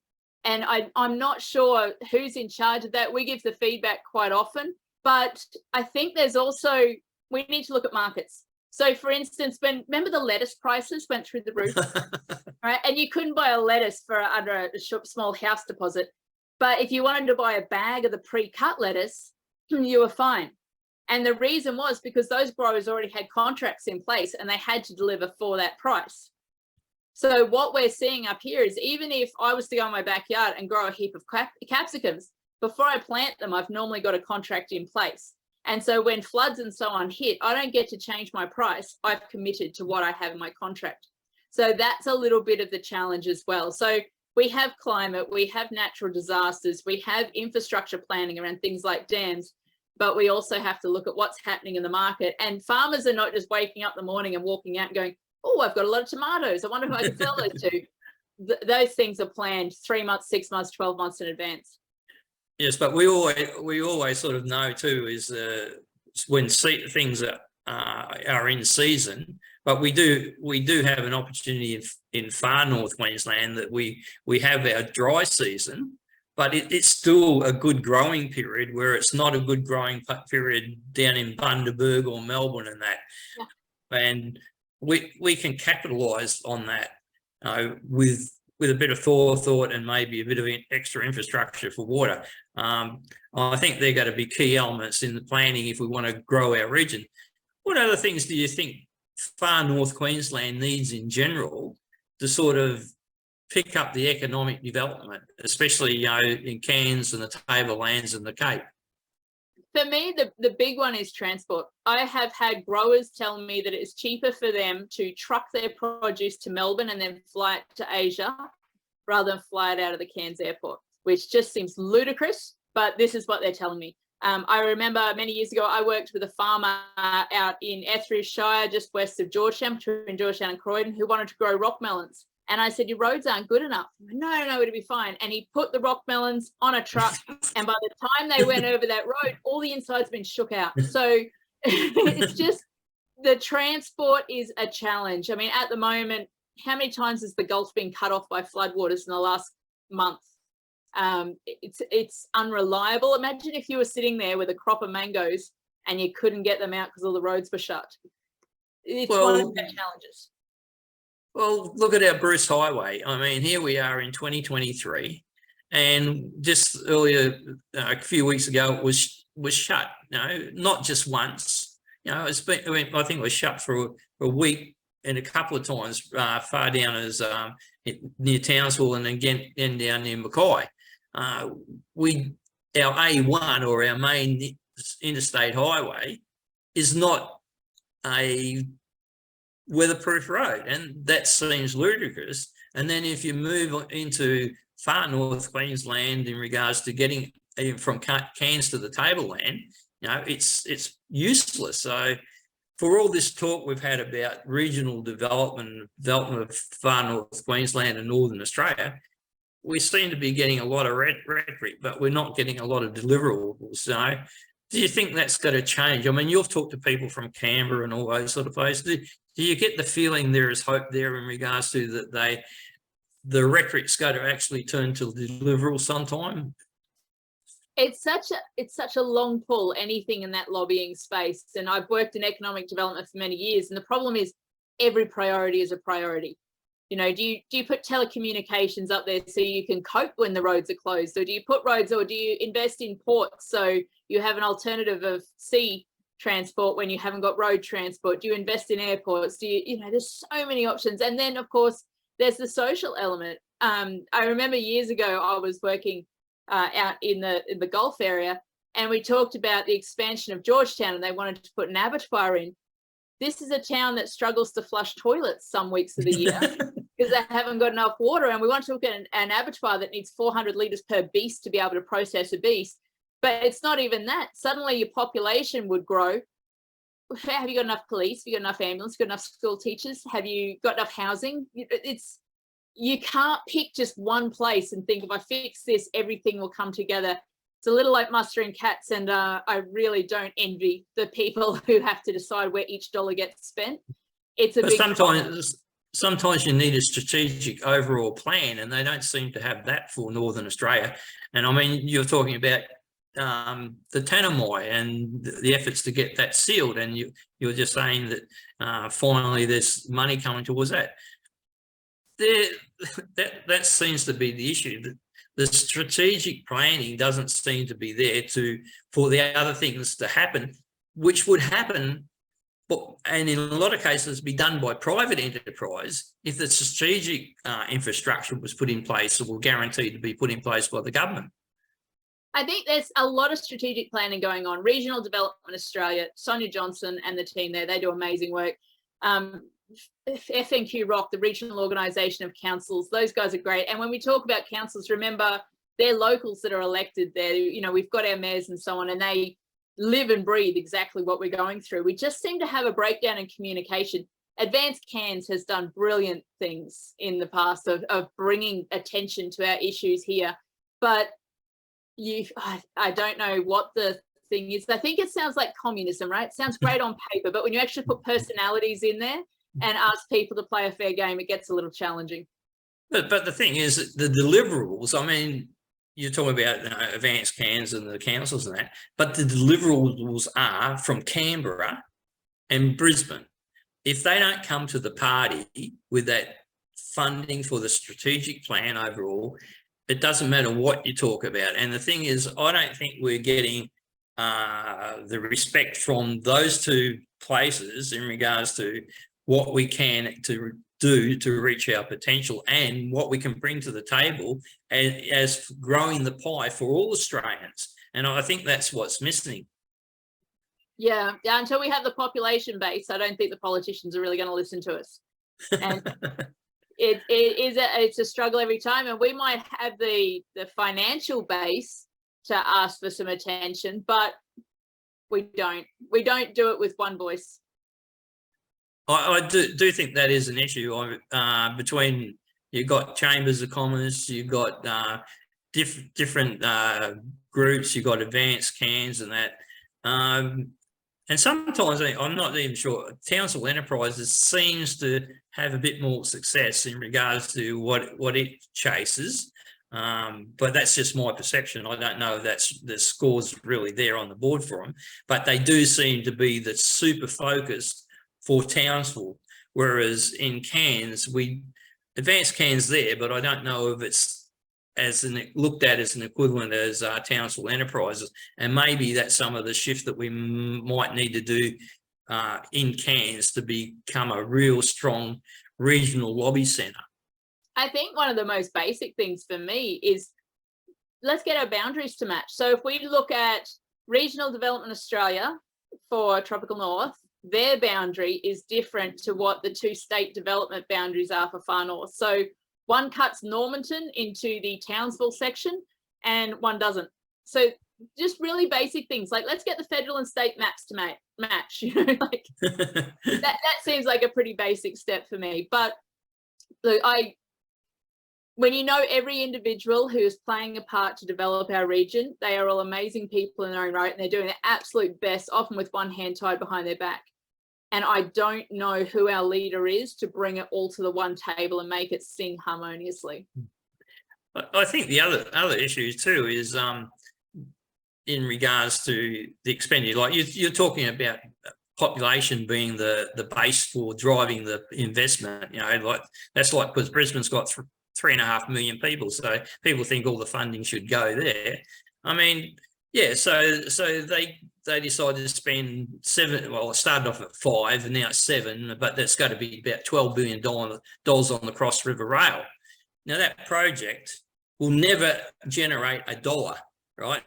And I'm not sure who's in charge of that. We give the feedback quite often, but I think there's also, we need to look at markets. So for instance, remember the lettuce prices went through the roof, right? And you couldn't buy a lettuce for under a small house deposit. But if you wanted to buy a bag of the pre-cut lettuce, you were fine. And the reason was because those growers already had contracts in place and they had to deliver for that price. So what we're seeing up here is even if I was to go in my backyard and grow a heap of capsicums, before I plant them, I've normally got a contract in place. And so when floods and so on hit, I don't get to change my price. I've committed to what I have in my contract. So that's a little bit of the challenge as well. So we have climate, we have natural disasters, we have infrastructure planning around things like dams, but we also have to look at what's happening in the market. And farmers are not just waking up in the morning and walking out and going, oh, I've got a lot of tomatoes. I wonder if I can sell those to. Those things are planned 3 months, 6 months, 12 months in advance. Yes, but we always sort of know too is when things are in season. But we do have an opportunity in far north Queensland that we have our dry season, but it's still a good growing period where it's not a good growing period down in Bundaberg or Melbourne and that. Yeah. And we can capitalise on that with a bit of forethought and maybe a bit of extra infrastructure for water. I think they're going to be key elements in the planning if we want to grow our region. What other things do you think far north Queensland needs in general to sort of pick up the economic development, especially in Cairns and the Tablelands and the Cape? For me, the big one is transport. I have had growers tell me that it's cheaper for them to truck their produce to Melbourne and then fly it to Asia rather than fly it out of the Cairns airport, which just seems ludicrous, but this is what they're telling me. I remember many years ago, I worked with a farmer out in Atherton Shire, just west of Georgetown, between Georgetown and Croydon, who wanted to grow rock melons. And I said, your roads aren't good enough. No, it'll be fine. And he put the rock melons on a truck. And by the time they went over that road, all the inside's been shook out. So it's just, the transport is a challenge. I mean, at the moment, how many times has the Gulf been cut off by floodwaters in the last month? It's unreliable. Imagine if you were sitting there with a crop of mangoes and you couldn't get them out because all the roads were shut. It's one of the challenges. Well, look at our Bruce Highway. I mean, here we are in 2023, and just earlier, a few weeks ago, it was shut. Not just once. It's been. I think it was shut for a week and a couple of times far down as near Townsville and then down near Mackay. Our A1 or our main interstate highway is not a weatherproof road, and that seems ludicrous. And then if you move into far north Queensland in regards to getting even from Cairns to the Tableland, it's useless. So for all this talk we've had about regional development of far north Queensland and northern Australia, we seem to be getting a lot of rhetoric, but we're not getting a lot of deliverables. So do you think that's going to change? I mean, you've talked to people from Canberra and all those sort of places. Do you get the feeling there is hope there in regards to that the rhetoric's going to actually turn to deliverables sometime? It's such a long pull, anything in that lobbying space. And I've worked in economic development for many years. And the problem is every priority is a priority. Do you put telecommunications up there so you can cope when the roads are closed? Or do you put roads, or do you invest in ports so you have an alternative of sea transport when you haven't got road transport? Do you invest in airports? Do you, there's so many options. And then of course there's the social element. I remember years ago I was working out in the Gulf area, and we talked about the expansion of Georgetown, and they wanted to put an abattoir in. This is a town that struggles to flush toilets some weeks of the year because they haven't got enough water. And we want to look at an abattoir that needs 400 litres per beast to be able to process a beast. But it's not even that. Suddenly your population would grow. Have you got enough police? Have you got enough ambulance? Have you got enough school teachers? Have you got enough housing? You can't pick just one place and think, if I fix this, everything will come together. It's a little like mustering cats, and I really don't envy the people who have to decide where each dollar gets spent. It's a big sometimes you need a strategic overall plan, and they don't seem to have that for Northern Australia. And I mean, you're talking about the Tanami and the efforts to get that sealed, and you're just saying that finally there's money coming towards that. That seems to be the issue. The strategic planning doesn't seem to be there for the other things to happen, which would happen, and in a lot of cases be done by private enterprise if the strategic infrastructure was put in place or guaranteed to be put in place by the government. I think there's a lot of strategic planning going on. Regional Development Australia, Sonia Johnson and the team there, they do amazing work. FNQ Rock, the regional organisation of councils, those guys are great. And when we talk about councils, remember they're locals that are elected there. We've got our mayors and so on, and they live and breathe exactly what we're going through. We just seem to have a breakdown in communication. Advanced Cairns has done brilliant things in the past of bringing attention to our issues here, but I don't know what the thing is. I think it sounds like communism, right? It sounds great on paper, but when you actually put personalities in there and ask people to play a fair game, it gets a little challenging. But the thing is, the deliverables, I mean, you're talking about Advanced Cairns and the councils and that, but the deliverables are from Canberra and Brisbane. If they don't come to the party with that funding for the strategic plan overall, it doesn't matter what you talk about. And the thing is, I don't think we're getting the respect from those two places in regards to what we can do to reach our potential and what we can bring to the table as growing the pie for all Australians. And I think that's what's missing. Yeah, until we have the population base, I don't think the politicians are really going to listen to us. And it's a struggle every time. And we might have the financial base to ask for some attention, but we don't do it with one voice. I do think that is an issue between, you've got chambers of commerce, you've got different groups, you've got Advanced Cairns and that. And sometimes, I'm not even sure, Townsville Enterprises seems to have a bit more success in regards to what it chases. But that's just my perception. I don't know if the score's really there on the board for them, but they do seem to be the super focused for Townsville, whereas in Cairns, Advanced Cairns there, but I don't know if it's looked at as an equivalent as Townsville Enterprises, and maybe that's some of the shift that we might need to do in Cairns to become a real strong regional lobby centre. I think one of the most basic things for me is, let's get our boundaries to match. So if we look at Regional Development Australia for Tropical North, their boundary is different to what the two state development boundaries are for Far North. So one cuts Normanton into the Townsville section and one doesn't. So just really basic things like, let's get the federal and state maps to match. Like that seems like a pretty basic step for me. But look, when you know every individual who is playing a part to develop our region, they are all amazing people in their own right, and they're doing their absolute best, often with one hand tied behind their back. And I don't know who our leader is to bring it all to the one table and make it sing harmoniously. I think the other issue too is in regards to the expenditure. Like you're talking about population being the base for driving the investment. Like that's like, because Brisbane's got 3.5 million people, so people think all the funding should go there. I mean, yeah, so they they decided to spend $7, well, it started off at $5 and now it's $7, but that's going to be about $12 billion on the Cross River Rail. Now that project will never generate a dollar, right?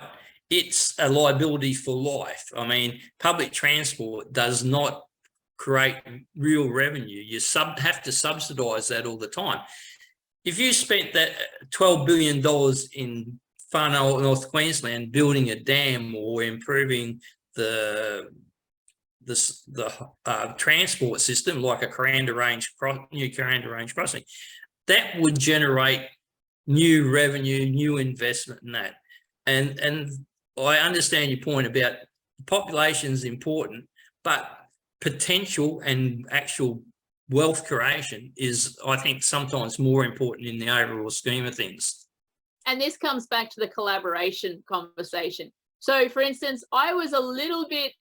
It's a liability for life. I mean, public transport does not create real revenue. You have to subsidise that all the time. If you spent that $12 billion in far North Queensland building a dam or improving the transport system, like a new Coranda Range crossing, that would generate new revenue, new investment in that. And I understand your point about population is important, but potential and actual wealth creation is, I think, sometimes more important in the overall scheme of things. And this comes back to the collaboration conversation. So, for instance, I was a little bit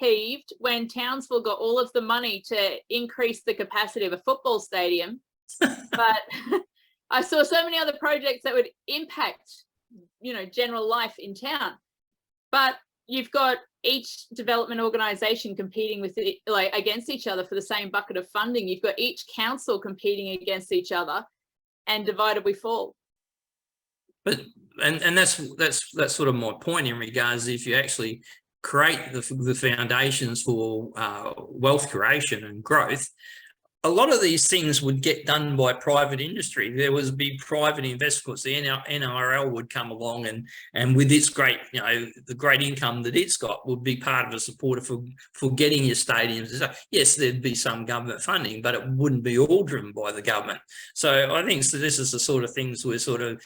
peeved when Townsville got all of the money to increase the capacity of a football stadium, but I saw so many other projects that would impact, general life in town. But you've got each development organisation competing with it, against each other for the same bucket of funding. You've got each council competing against each other, and divided we fall. But and that's sort of my point in regards, if you actually create the foundations for wealth creation and growth, a lot of these things would get done by private industry. There would be private investors. The NRL would come along and with its great, the great income that it's got, would be part of a supporter for getting your stadiums. Yes, there'd be some government funding, but it wouldn't be all driven by the government. So I think this is the sort of things where sort of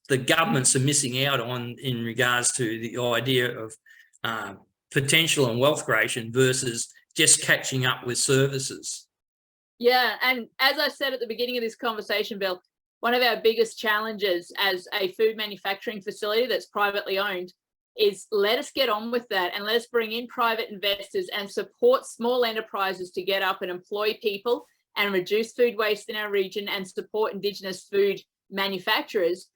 the governments are missing out on in regards to the idea of potential and wealth creation versus just catching up with services. Yeah, and as I said at the beginning of this conversation, Bill, one of our biggest challenges as a food manufacturing facility that's privately owned is let us get on with that and let us bring in private investors and support small enterprises to get up and employ people and reduce food waste in our region and support Indigenous food manufacturers.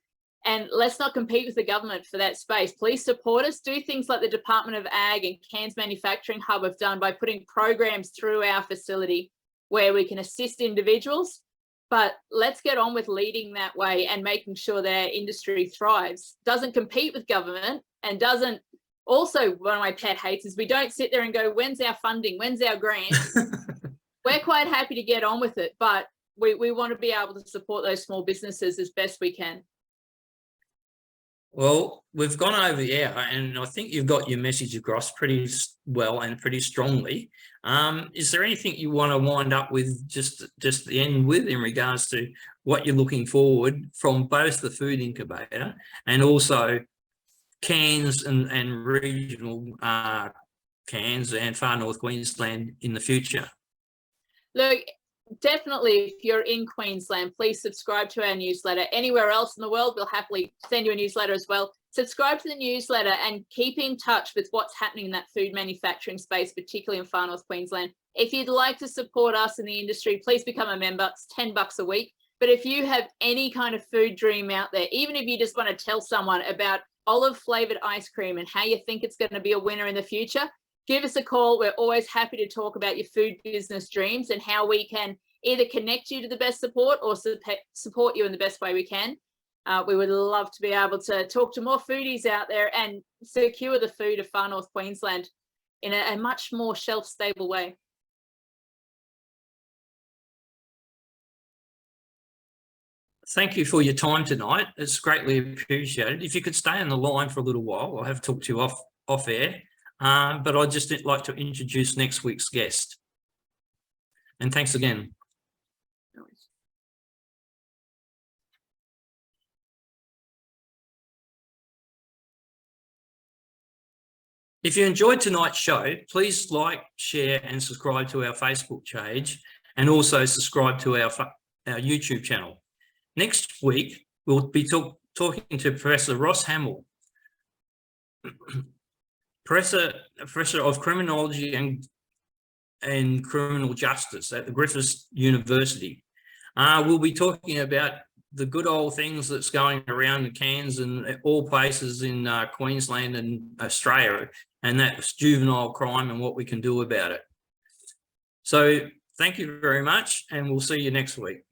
And let's not compete with the government for that space. Please support us. Do things like the Department of Ag and Cairns Manufacturing Hub have done by putting programs through our facility where we can assist individuals, but let's get on with leading that way and making sure that our industry thrives, doesn't compete with government, and doesn't, also one of my pet hates is we don't sit there and go, when's our funding, when's our grant? We're quite happy to get on with it, but we want to be able to support those small businesses as best we can. Well, we've gone over the hour, and I think you've got your message across pretty well and pretty strongly. Is there anything you want to wind up with, just the end with, in regards to what you're looking forward from both the Food Incubator and also Cairns and regional Cairns and far North Queensland in the future? Look, definitely, if you're in Queensland, please subscribe to our newsletter. Anywhere else in the world, we'll happily send you a newsletter as well. Subscribe to the newsletter and keep in touch with what's happening in that food manufacturing space, particularly in far North Queensland. If you'd like to support us in the industry, please become a member. It's $10 a week. But if you have any kind of food dream out there, even if you just want to tell someone about olive flavored ice cream and how you think it's going to be a winner in the future, give us a call. We're always happy to talk about your food business dreams and how we can either connect you to the best support or support you in the best way we can. We would love to be able to talk to more foodies out there and secure the food of far North Queensland in a much more shelf-stable way. Thank you for your time tonight. It's greatly appreciated. If you could stay on the line for a little while, I'll have to talk to you off air. But I'd just like to introduce next week's guest. And thanks again. If you enjoyed tonight's show, please like, share and subscribe to our Facebook page, and also subscribe to our YouTube channel. Next week, we'll be talking to Professor Ross Hamill, Professor of Criminology and Criminal Justice at the Griffith University. We'll be talking about the good old things that's going around in Cairns and all places in Queensland and Australia and that's juvenile crime and what we can do about it. So thank you very much, and we'll see you next week.